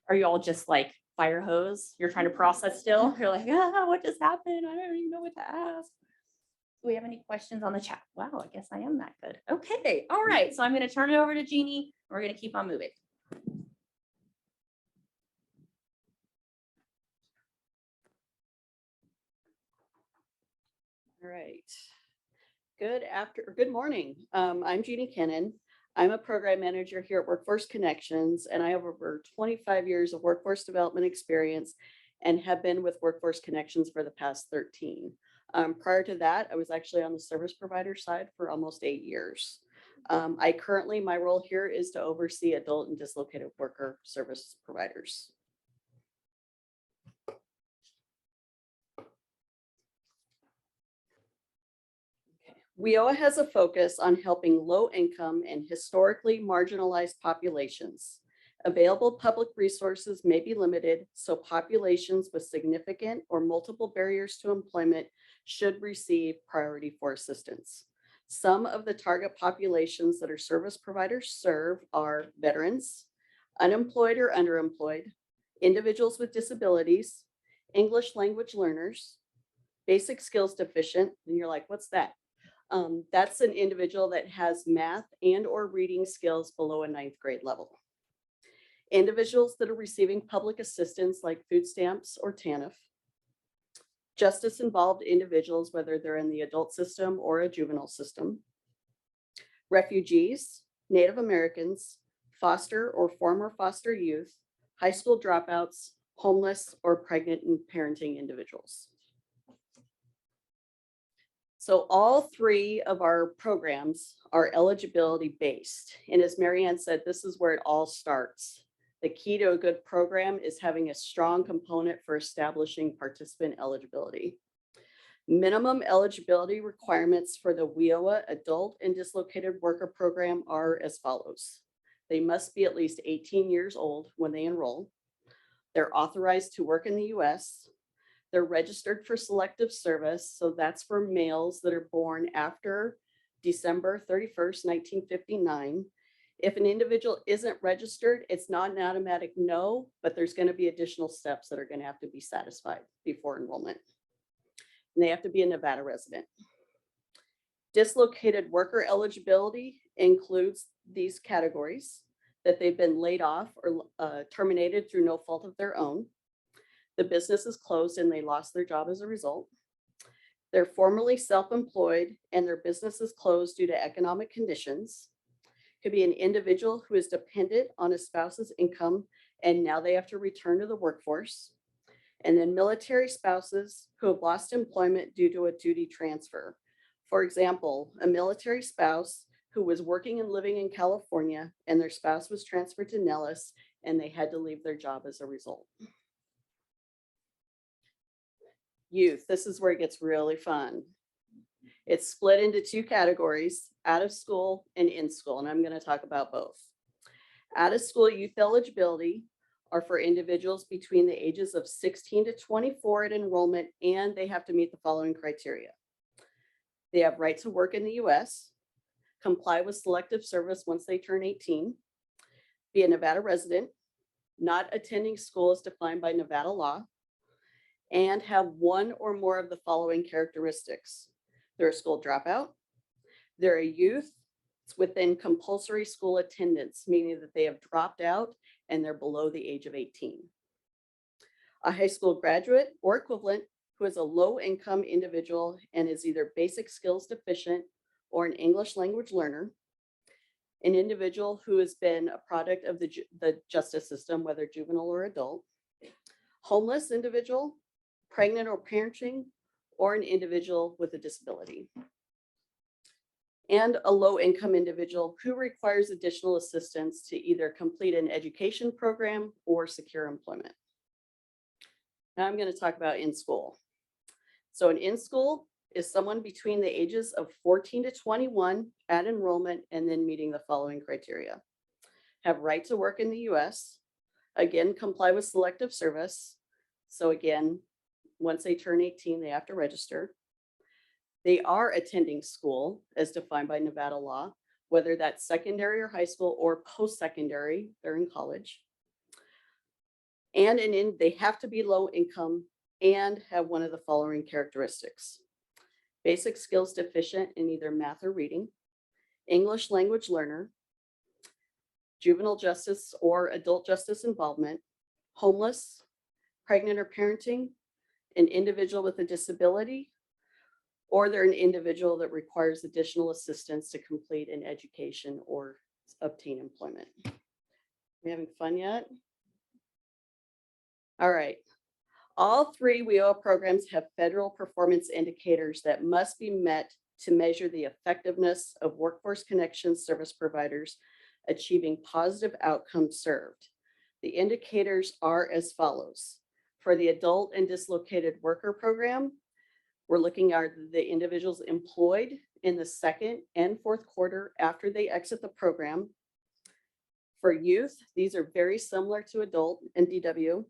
Are you all just like fire hose? You're trying to process still? You're like, what just happened? I don't even know what to ask. Do we have any questions on the chat? Wow, I guess I am that good. Okay, all right. So I'm going to turn it over to Jeannie. We're going to keep on moving. All right. Good morning. I'm Jeannie Kennan. I'm a program manager here at Workforce Connections, and I have over 25 years of workforce development experience and have been with Workforce Connections for the past 13. Prior to that, I was actually on the service provider side for almost 8 years. My role here is to oversee adult and dislocated worker service providers. WIOA has a focus on helping low-income and historically marginalized populations. Available public resources may be limited, so populations with significant or multiple barriers to employment should receive priority for assistance. Some of the target populations that our service providers serve are veterans, unemployed or underemployed, individuals with disabilities, English language learners, basic skills deficient, and you're like, what's that? That's an individual that has math and or reading skills below a 9th grade level. Individuals that are receiving public assistance like food stamps or TANF. Justice involved individuals, whether they're in the adult system or a juvenile system. Refugees, Native Americans, foster or former foster youth, high school dropouts, homeless or pregnant and parenting individuals. So all 3 of our programs are eligibility based. And as Marianne said, this is where it all starts. The key to a good program is having a strong component for establishing participant eligibility. Minimum eligibility requirements for the WIOA Adult and Dislocated Worker Program are as follows. They must be at least 18 years old when they enroll. They're authorized to work in the US. They're registered for selective service. So that's for males that are born after December 31st, 1959. If an individual isn't registered, it's not an automatic no, but there's going to be additional steps that are going to have to be satisfied before enrollment. And they have to be a Nevada resident. Dislocated worker eligibility includes these categories: that they've been laid off or terminated through no fault of their own. The business is closed and they lost their job as a result. They're formerly self-employed and their business is closed due to economic conditions. Could be an individual who is dependent on a spouse's income and now they have to return to the workforce. And then military spouses who have lost employment due to a duty transfer. For example, a military spouse who was working and living in California and their spouse was transferred to Nellis and they had to leave their job as a result. Youth, this is where it gets really fun. It's split into two categories, out of school and in school, and I'm going to talk about both. Out of school youth eligibility are for individuals between the ages of 16 to 24 at enrollment, and they have to meet the following criteria. They have right to work in the US, comply with selective service once they turn 18, be a Nevada resident, not attending school as defined by Nevada law, and have one or more of the following characteristics. They're a school dropout, they're a youth within compulsory school attendance, meaning that they have dropped out and they're below the age of 18. A high school graduate or equivalent who is a low-income individual and is either basic skills deficient or an English language learner. An individual who has been a product of the justice system, whether juvenile or adult. Homeless individual, pregnant or parenting, or an individual with a disability. And a low-income individual who requires additional assistance to either complete an education program or secure employment. Now I'm going to talk about in school. So an in school is someone between the ages of 14 to 21 at enrollment and then meeting the following criteria. Have right to work in the US, again, comply with selective service. So again, once they turn 18, they have to register. They are attending school as defined by Nevada law, whether that's secondary or high school or post-secondary, they're in college. And they have to be low income and have one of the following characteristics. Basic skills deficient in either math or reading, English language learner, juvenile justice or adult justice involvement, homeless, pregnant or parenting, an individual with a disability, or they're an individual that requires additional assistance to complete an education or obtain employment. We having fun yet? All right. All three WIOA programs have federal performance indicators that must be met to measure the effectiveness of workforce connections service providers achieving positive outcomes served. The indicators are as follows. For the adult and dislocated worker program, we're looking at the individuals employed in the second and fourth quarter after they exit the program. For youth, these are very similar to adult and DW.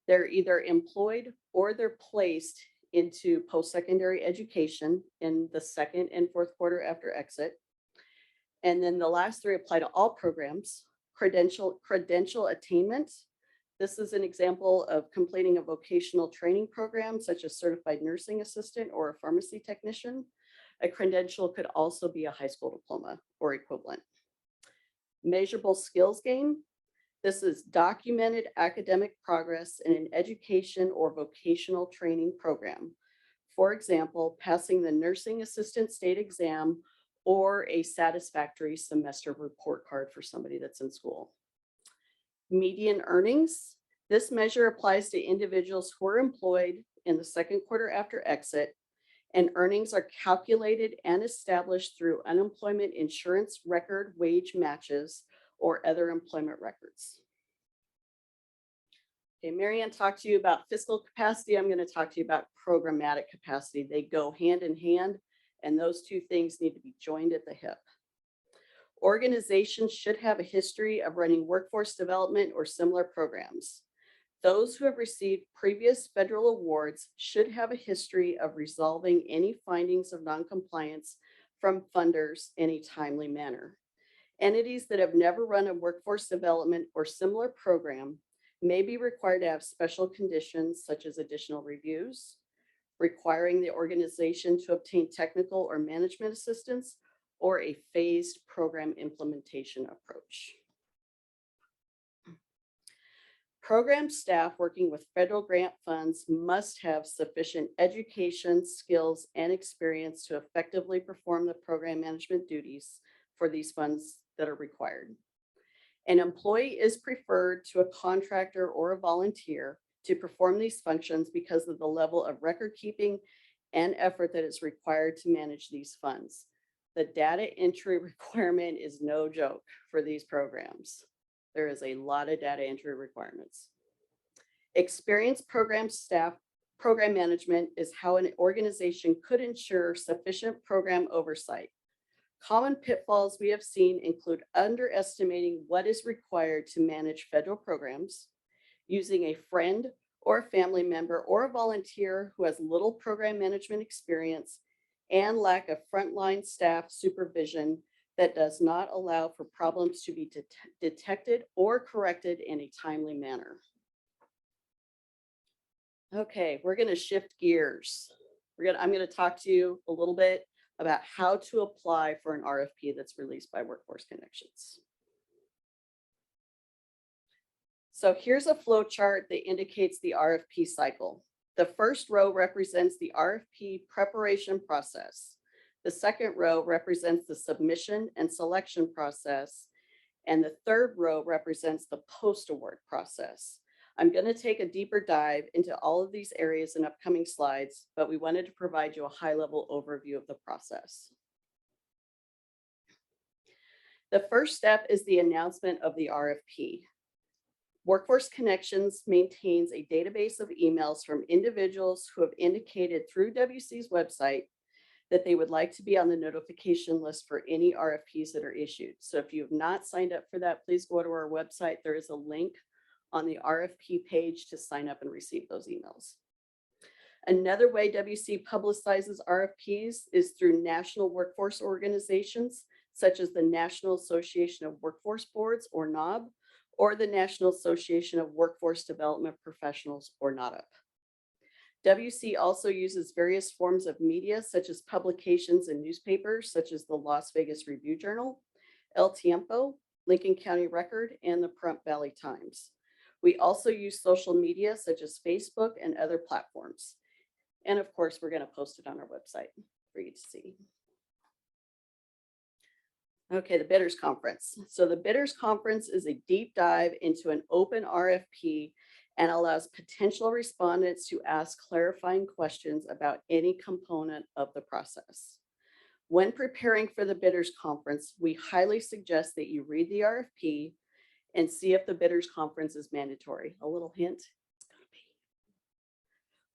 They're either employed or they're placed into post-secondary education in the second and fourth quarter after exit. And then the last three apply to all programs. Credential attainment. This is an example of completing a vocational training program, such as certified nursing assistant or a pharmacy technician. A credential could also be a high school diploma or equivalent. Measurable skills gain. This is documented academic progress in an education or vocational training program. For example, passing the nursing assistant state exam or a satisfactory semester report card for somebody that's in school. Median earnings. This measure applies to individuals who are employed in the second quarter after exit, and earnings are calculated and established through unemployment insurance record wage matches or other employment records. Okay, Marianne talked to you about fiscal capacity. I'm going to talk to you about programmatic capacity. They go hand in hand, and those two things need to be joined at the hip. Organizations should have a history of running workforce development or similar programs. Those who have received previous federal awards should have a history of resolving any findings of noncompliance from funders in a timely manner. Entities that have never run a workforce development or similar program may be required to have special conditions such as additional reviews, requiring the organization to obtain technical or management assistance, or a phased program implementation approach. Program staff working with federal grant funds must have sufficient education, skills, and experience to effectively perform the program management duties for these funds that are required. An employee is preferred to a contractor or a volunteer to perform these functions because of the level of record keeping and effort that is required to manage these funds. The data entry requirement is no joke for these programs. There is a lot of data entry requirements. Experienced program staff, program management is how an organization could ensure sufficient program oversight. Common pitfalls we have seen include underestimating what is required to manage federal programs, using a friend or a family member or a volunteer who has little program management experience, and lack of frontline staff supervision that does not allow for problems to be detected or corrected in a timely manner. Okay, we're going to shift gears. I'm going to talk to you a little bit about how to apply for an RFP that's released by Workforce Connections. So here's a flow chart that indicates the RFP cycle. The first row represents the RFP preparation process. The second row represents the submission and selection process. And the third row represents the post-award process. I'm going to take a deeper dive into all of these areas in upcoming slides, but we wanted to provide you a high-level overview of the process. The first step is the announcement of the RFP. Workforce Connections maintains a database of emails from individuals who have indicated through WC's website that they would like to be on the notification list for any RFPs that are issued. So if you have not signed up for that, please go to our website. There is a link on the RFP page to sign up and receive those emails. Another way WC publicizes RFPs is through national workforce organizations, such as the National Association of Workforce Boards, or NAWB, or the National Association of Workforce Development Professionals, or NADP. WC also uses various forms of media, such as publications and newspapers, such as the Las Vegas Review-Journal, El Tiempo, Lincoln County Record, and the Pahrump Valley Times. We also use social media, such as Facebook and other platforms. And of course, we're going to post it on our website for you to see. Okay, the Bidders Conference. So the Bidders Conference is a deep dive into an open RFP and allows potential respondents to ask clarifying questions about any component of the process. When preparing for the Bidders Conference, we highly suggest that you read the RFP and see if the Bidders Conference is mandatory. A little hint, it's gonna be.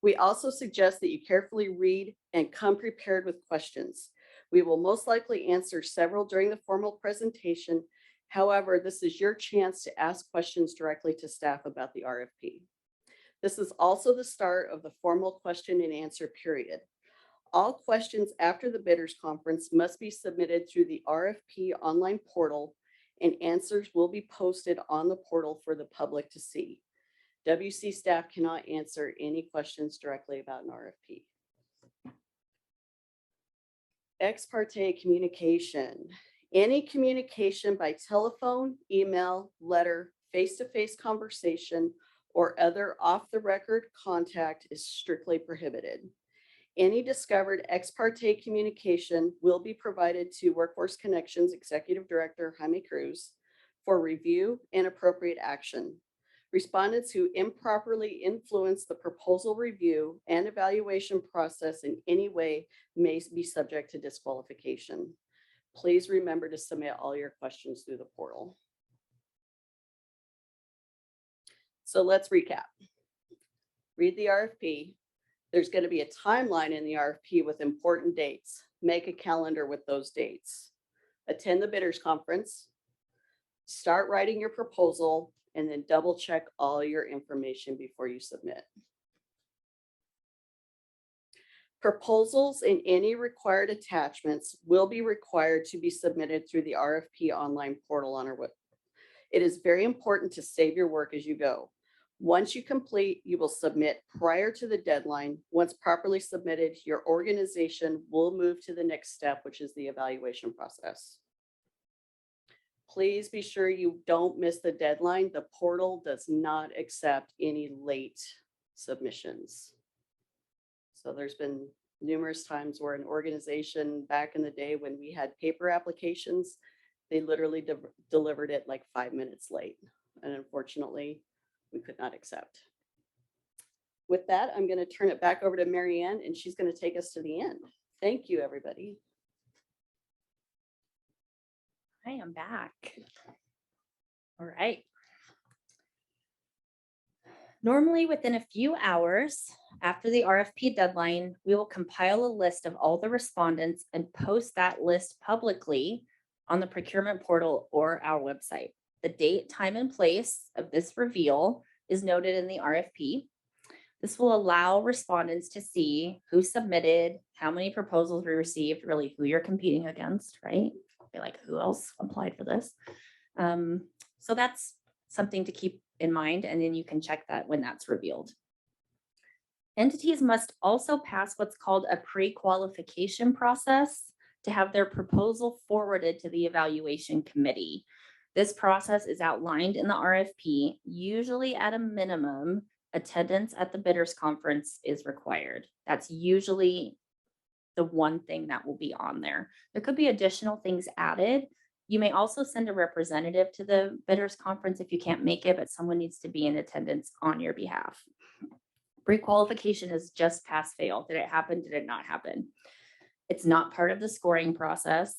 We also suggest that you carefully read and come prepared with questions. We will most likely answer several during the formal presentation. However, this is your chance to ask questions directly to staff about the RFP. This is also the start of the formal question and answer period. All questions after the Bidders Conference must be submitted through the RFP online portal, and answers will be posted on the portal for the public to see. WC staff cannot answer any questions directly about an RFP. Ex parte communication. Any communication by telephone, email, letter, face-to-face conversation, or other off-the-record contact is strictly prohibited. Any discovered ex parte communication will be provided to Workforce Connections Executive Director Jaime Cruz for review and appropriate action. Respondents who improperly influence the proposal review and evaluation process in any way may be subject to disqualification. Please remember to submit all your questions through the portal. So let's recap. Read the RFP. There's going to be a timeline in the RFP with important dates. Make a calendar with those dates. Attend the Bidders Conference. Start writing your proposal, and then double check all your information before you submit. Proposals and any required attachments will be required to be submitted through the RFP online portal on our website. It is very important to save your work as you go. Once you complete, you will submit prior to the deadline. Once properly submitted, your organization will move to the next step, which is the evaluation process. Please be sure you don't miss the deadline. The portal does not accept any late submissions. So there's been numerous times where an organization back in the day when we had paper applications, they literally delivered it like 5 minutes late. And unfortunately, we could not accept. With that, I'm going to turn it back over to Mary Ann, and she's going to take us to the end. Thank you, everybody. I am back. All right. Normally, within a few hours after the RFP deadline, we will compile a list of all the respondents and post that list publicly on the procurement portal or our website. The date, time, and place of this reveal is noted in the RFP. This will allow respondents to see who submitted, how many proposals we received, really who you're competing against, right? Be like, who else applied for this? So that's something to keep in mind, and then you can check that when that's revealed. Entities must also pass what's called a pre-qualification process to have their proposal forwarded to the evaluation committee. This process is outlined in the RFP. Usually at a minimum, attendance at the bidders conference is required. That's usually the one thing that will be on there. There could be additional things added. You may also send a representative to the bidders conference if you can't make it, but someone needs to be in attendance on your behalf. Pre-qualification is just pass fail. Did it happen? Did it not happen? It's not part of the scoring process.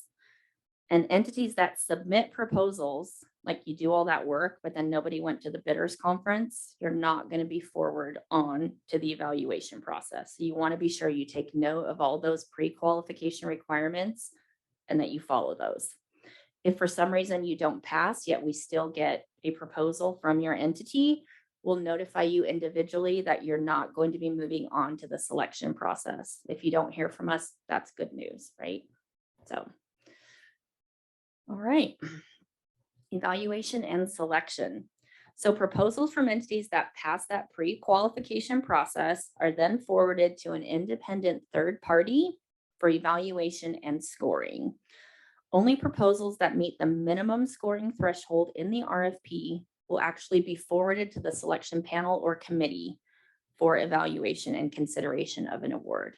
And entities that submit proposals, like you do all that work, but then nobody went to the bidders conference, you're not going to be forward on to the evaluation process. So you want to be sure you take note of all those pre-qualification requirements and that you follow those. If for some reason you don't pass, yet we still get a proposal from your entity, we'll notify you individually that you're not going to be moving on to the selection process. If you don't hear from us, that's good news, right? So, all right. Evaluation and selection. So proposals from entities that pass that pre-qualification process are then forwarded to an independent third party for evaluation and scoring. Only proposals that meet the minimum scoring threshold in the RFP will actually be forwarded to the selection panel or committee for evaluation and consideration of an award.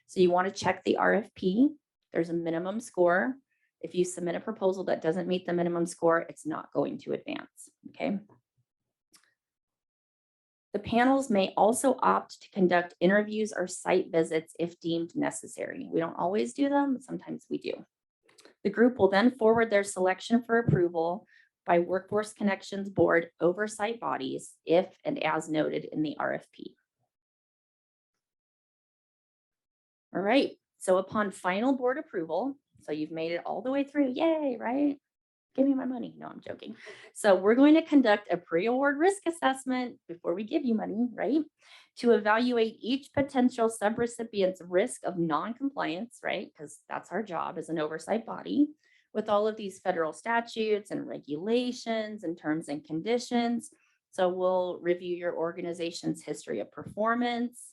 So you want to check the RFP. There's a minimum score. If you submit a proposal that doesn't meet the minimum score, it's not going to advance, okay? The panels may also opt to conduct interviews or site visits if deemed necessary. We don't always do them, but sometimes we do. The group will then forward their selection for approval by Workforce Connections Board oversight bodies if and as noted in the RFP. All right, so upon final board approval, so you've made it all the way through, yay, right? Give me my money. No, I'm joking. So we're going to conduct a pre-award risk assessment before we give you money, right? To evaluate each potential subrecipient's risk of non-compliance, right? Because that's our job as an oversight body with all of these federal statutes and regulations and terms and conditions. So we'll review your organization's history of performance,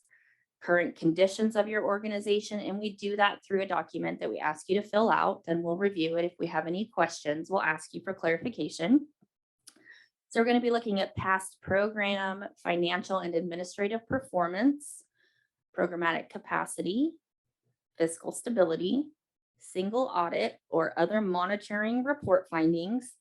current conditions of your organization, and we do that through a document that we ask you to fill out, and we'll review it. If we have any questions, we'll ask you for clarification. So we're going to be looking at past program, financial and administrative performance, programmatic capacity, fiscal stability, single audit or other monitoring report findings,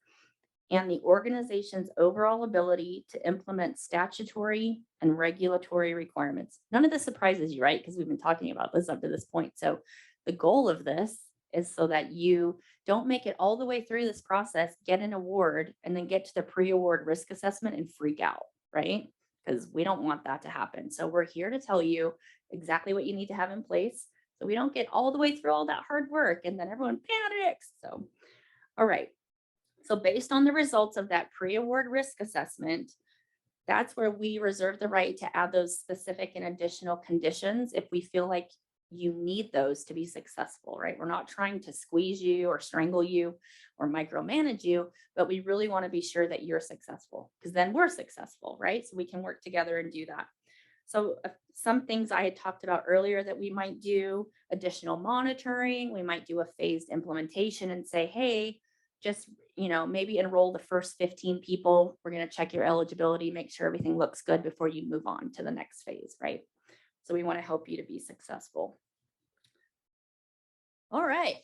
and the organization's overall ability to implement statutory and regulatory requirements. None of this surprises you, right? Because we've been talking about this up to this point. So the goal of this is so that you don't make it all the way through this process, get an award, and then get to the pre-award risk assessment and freak out, right? Because we don't want that to happen. So we're here to tell you exactly what you need to have in place so we don't get all the way through all that hard work and then everyone panics. So, all right. So based on the results of that pre-award risk assessment, that's where we reserve the right to add those specific and additional conditions if we feel like you need those to be successful, right? We're not trying to squeeze you or strangle you or micromanage you, but we really want to be sure that you're successful because then we're successful, right? So we can work together and do that. So some things I had talked about earlier that we might do, additional monitoring, we might do a phased implementation and say, hey, just, maybe enroll the first 15 people. We're going to check your eligibility, make sure everything looks good before you move on to the next phase, right? So we want to help you to be successful. All right.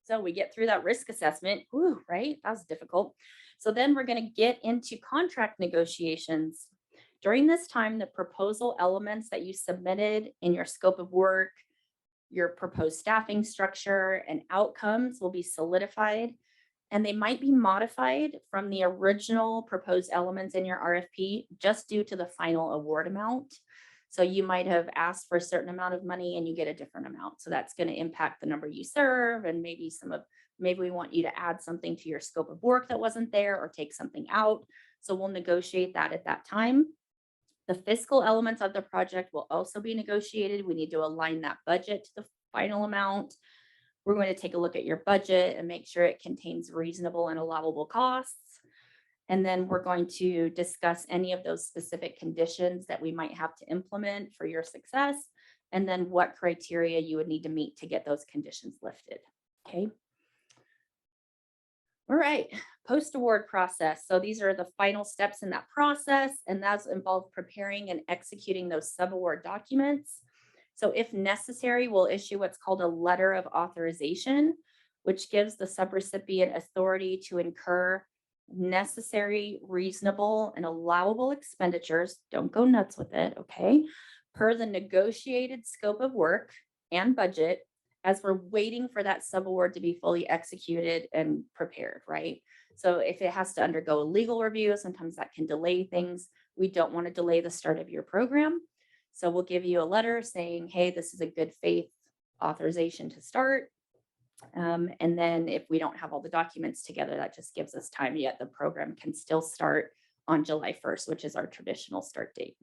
So we get through that risk assessment. Ooh, right? That was difficult. So then we're going to get into contract negotiations. During this time, the proposal elements that you submitted in your scope of work, your proposed staffing structure and outcomes will be solidified, and they might be modified from the original proposed elements in your RFP just due to the final award amount. So you might have asked for a certain amount of money and you get a different amount. So that's going to impact the number you serve, and maybe we want you to add something to your scope of work that wasn't there or take something out. So we'll negotiate that at that time. The fiscal elements of the project will also be negotiated. We need to align that budget to the final amount. We're going to take a look at your budget and make sure it contains reasonable and allowable costs. And then we're going to discuss any of those specific conditions that we might have to implement for your success, and then what criteria you would need to meet to get those conditions lifted. Okay. All right, post-award process. So these are the final steps in that process, and those involve preparing and executing those sub-award documents. So if necessary, we'll issue what's called a letter of authorization, which gives the subrecipient authority to incur necessary, reasonable, and allowable expenditures. Don't go nuts with it, okay? Per the negotiated scope of work and budget, as we're waiting for that subaward to be fully executed and prepared, right? So if it has to undergo a legal review, sometimes that can delay things. We don't want to delay the start of your program. So we'll give you a letter saying, hey, this is a good faith authorization to start. And then if we don't have all the documents together, that just gives us time, yet the program can still start on July 1st, which is our traditional start date.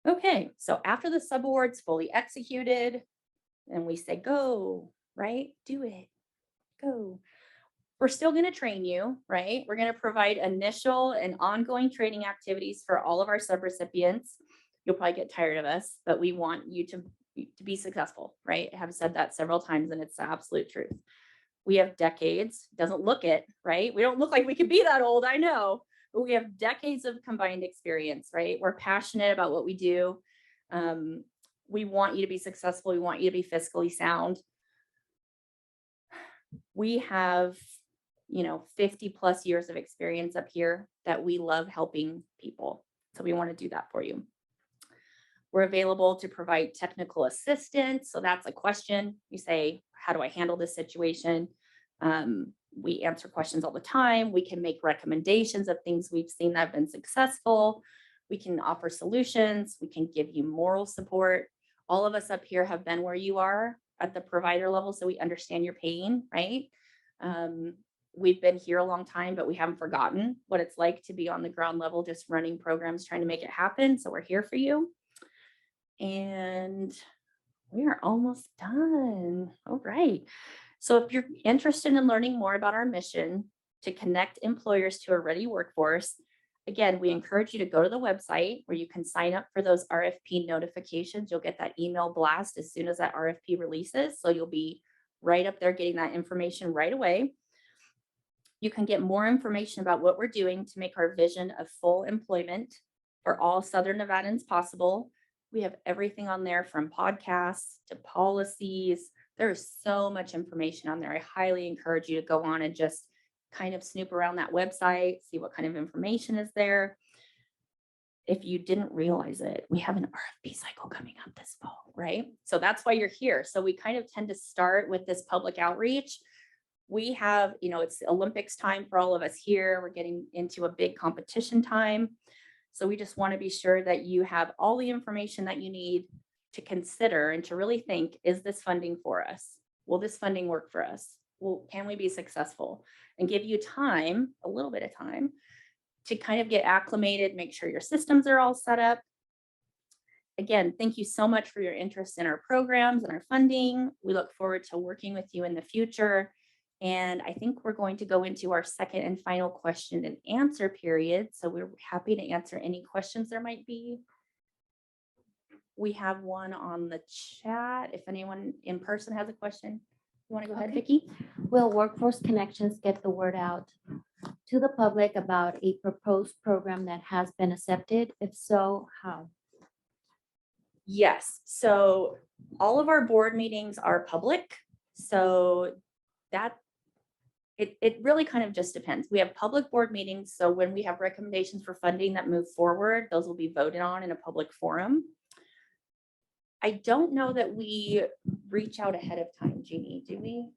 Okay, so after the subaward's fully executed and we say, go, right? Do it, go. We're still going to train you, right? We're going to provide initial and ongoing training activities for all of our subrecipients. You'll probably get tired of us, but we want you to be successful, right? I have said that several times and it's the absolute truth. We have decades, doesn't look it, right? We don't look like we could be that old, I know, but we have decades of combined experience, right? We're passionate about what we do. We want you to be successful. We want you to be fiscally sound. We have, 50 plus years of experience up here that we love helping people. So we want to do that for you. We're available to provide technical assistance. So that's a question. You say, how do I handle this situation? We answer questions all the time. We can make recommendations of things we've seen that have been successful. We can offer solutions. We can give you moral support. All of us up here have been where you are at the provider level, so we understand your pain, right? We've been here a long time, but we haven't forgotten what it's like to be on the ground level, just running programs, trying to make it happen. So we're here for you. And we are almost done. All right. So if you're interested in learning more about our mission to connect employers to a ready workforce, again, we encourage you to go to the website where you can sign up for those RFP notifications. You'll get that email blast as soon as that RFP releases. So you'll be right up there getting that information right away. You can get more information about what we're doing to make our vision of full employment for all Southern Nevadans possible. We have everything on there from podcasts to policies. There's so much information on there. I highly encourage you to go on and just kind of snoop around that website, see what kind of information is there. If you didn't realize it, we have an RFP cycle coming up this fall, right? So that's why you're here. So we kind of tend to start with this public outreach. We have, it's Olympics time for all of us here. We're getting into a big competition time. So we just want to be sure that you have all the information that you need to consider and to really think, is this funding for us? Will this funding work for us? Well, can we be successful? And give you time, a little bit of time, to kind of get acclimated, make sure your systems are all set up. Again, thank you so much for your interest in our programs and our funding. We look forward to working with you in the future. And I think we're going to go into our second and final question and answer period. So we're happy to answer any questions there might be. We have one on the chat. If anyone in person has a question, you want to go ahead, Vicki? Will Workforce Connections get the word out to the public about a proposed program that has been accepted? If so, how? Yes. So all of our board meetings are public. So that it really kind of just depends. We have public board meetings. So when we have recommendations for funding that move forward, those will be voted on in a public forum. I don't know that we reach out ahead of time, Jeannie, do we?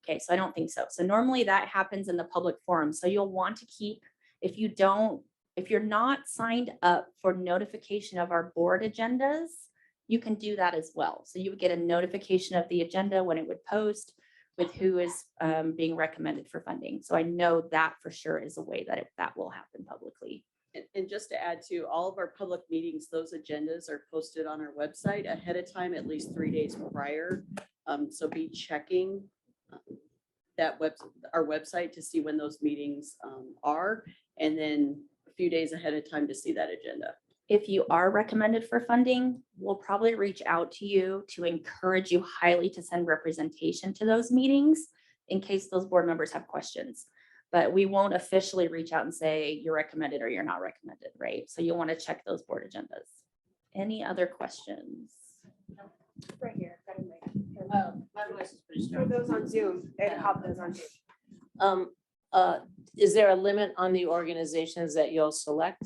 Okay, so I don't think so. So normally that happens in the public forum. So you'll want to keep, if you're not signed up for notification of our board agendas, you can do that as well. So you would get a notification of the agenda when it would post with who is being recommended for funding. So I know that for sure is a way that that will happen publicly. And just to add to all of our public meetings, those agendas are posted on our website ahead of time, at least 3 days prior. So be checking our website to see when those meetings are, and then a few days ahead of time to see that agenda. If you are recommended for funding, we'll probably reach out to you to encourage you highly to send representation to those meetings in case those board members have questions. But we won't officially reach out and say you're recommended or you're not recommended, right? So you'll want to check those board agendas. Any other questions? Right here. My voice is pretty strong. For those on Zoom, and hop those on Zoom. Is there a limit on the organizations that you'll select?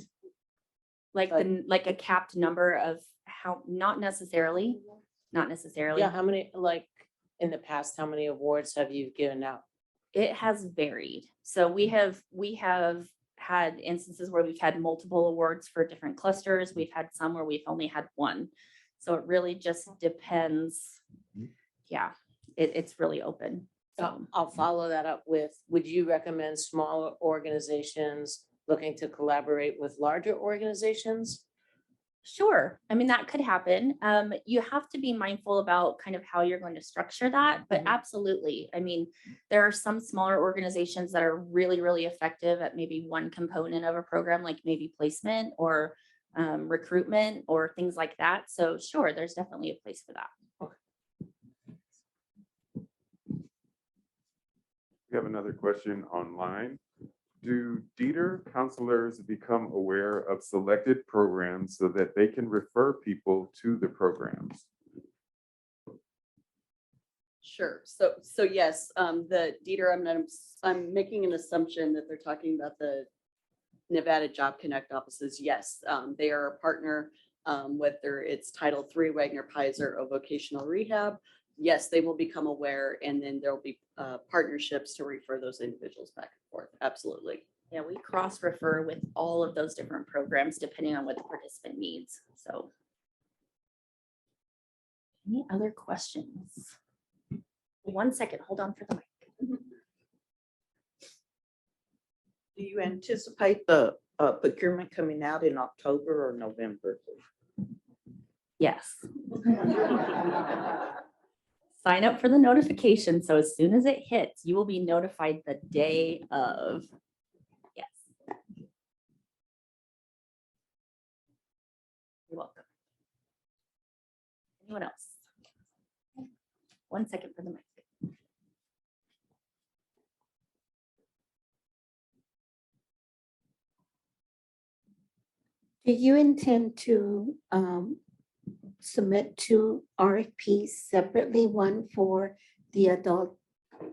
Like a capped number of how, not necessarily. Yeah, how many, like in the past, how many awards have you given out? It has varied. So we have had instances where we've had multiple awards for different clusters. We've had some where we've only had one. So it really just depends. Yeah, it's really open. So I'll follow that up with, would you recommend smaller organizations looking to collaborate with larger organizations? Sure. I mean, that could happen. You have to be mindful about kind of how you're going to structure that, but absolutely. I mean, there are some smaller organizations that are really, really effective at maybe one component of a program, like maybe placement or recruitment or things like that. So sure, there's definitely a place for that. We have another question online. Do DETR counselors become aware of selected programs so that they can refer people to the programs? Sure. So yes, the DETR, I'm making an assumption that they're talking about the Nevada Job Connect offices. Yes, they are a partner, whether it's Title III, Wagner Pizer, or vocational rehab. Yes, they will become aware, and then there'll be partnerships to refer those individuals back and forth. Absolutely. Yeah, we cross-refer with all of those different programs depending on what the participant needs. So any other questions? 1 second, hold on for the mic. Do you anticipate the procurement coming out in October or November? Yes. Sign up for the notification. So as soon as it hits, you will be notified the day of. Yes. You're welcome. Anyone else? 1 second for the mic. Do you intend to submit two RFPs separately, one for the adult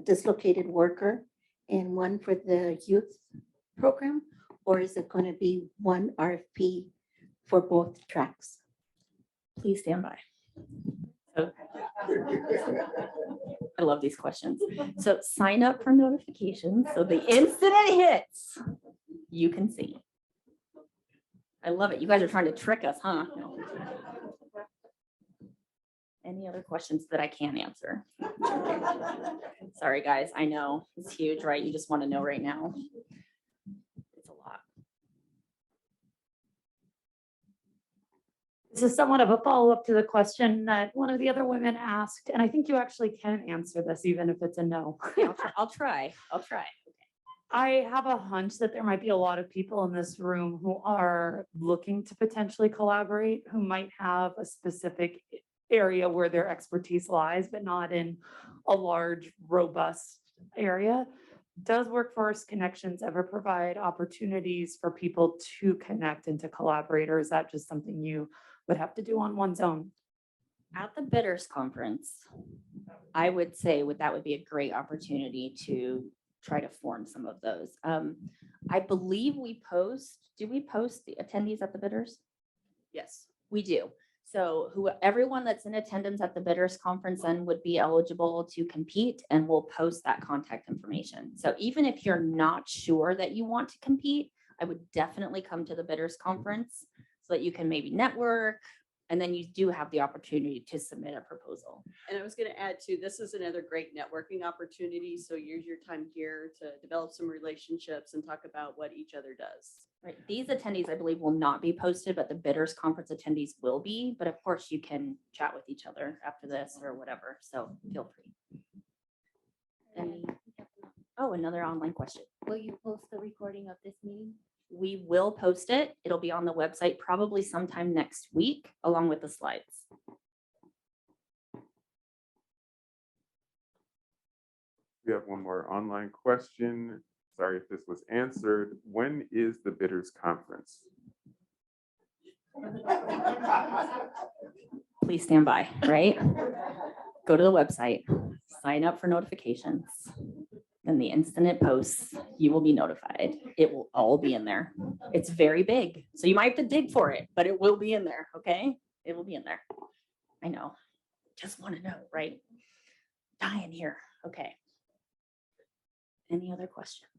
dislocated worker and one for the youth program? Or is it going to be one RFP for both tracks? Please stand by. So, I love these questions. So sign up for notifications. So the instant it hits, you can see. I love it. You guys are trying to trick us, huh? No. Any other questions that I can't answer? Sorry, guys. I know it's huge, right? You just want to know right now. It's a lot. This is somewhat of a follow-up to the question that one of the other women asked, and I think you actually can answer this even if it's a no. Yeah, I'll try. I have a hunch that there might be a lot of people in this room who are looking to potentially collaborate, who might have a specific area where their expertise lies, but not in a large, robust area. Does Workforce Connections ever provide opportunities for people to connect and to collaborate, or is that just something you would have to do on one's own? At the bidders conference, I would say that would be a great opportunity to try to form some of those. I believe do we post the attendees at the bidders? Yes. We do. So everyone that's in attendance at the bidders conference then would be eligible to compete, and we'll post that contact information. So even if you're not sure that you want to compete, I would definitely come to the bidders conference so that you can maybe network, and then you do have the opportunity to submit a proposal. And I was going to add too, this is another great networking opportunity. So use your time here to develop some relationships and talk about what each other does. Right. These attendees, I believe, will not be posted, but the bidders conference attendees will be. But of course, you can chat with each other after this or whatever. So feel free. Another online question. Will you post the recording of this meeting? We will post it. It'll be on the website probably sometime next week, along with the slides. We have one more online question. Sorry if this was answered. When is the bidders conference? Please stand by, right? Go to the website, sign up for notifications. Then the instant it posts, you will be notified. It will all be in there. It's very big, so you might have to dig for it, but it will be in there, okay? It will be in there. I know. Just want to know, right? Dying here. Okay. Any other questions?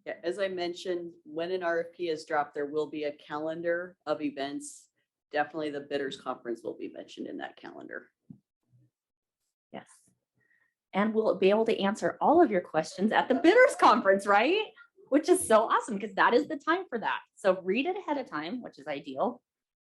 Yeah, as I mentioned, when an RFP is dropped, there will be a calendar of events. Definitely the bidders conference will be mentioned in that calendar. Yes. And we'll be able to answer all of your questions at the bidders conference, right? Which is so awesome because that is the time for that. So read it ahead of time, which is ideal.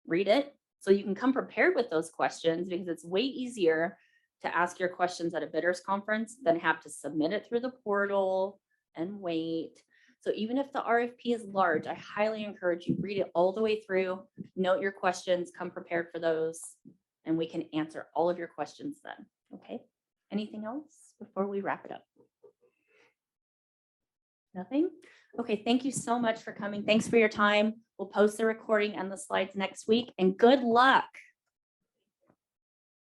Read it so you can come prepared with those questions, because it's way easier to ask your questions at a bidders conference than have to submit it through the portal and wait. So even if the RFP is large, I highly encourage you read it all the way through, note your questions, come prepared for those, and we can answer all of your questions then. Okay. Anything else before we wrap it up? Nothing? Okay, thank you so much for coming. Thanks for your time. We'll post the recording and the slides next week, and good luck.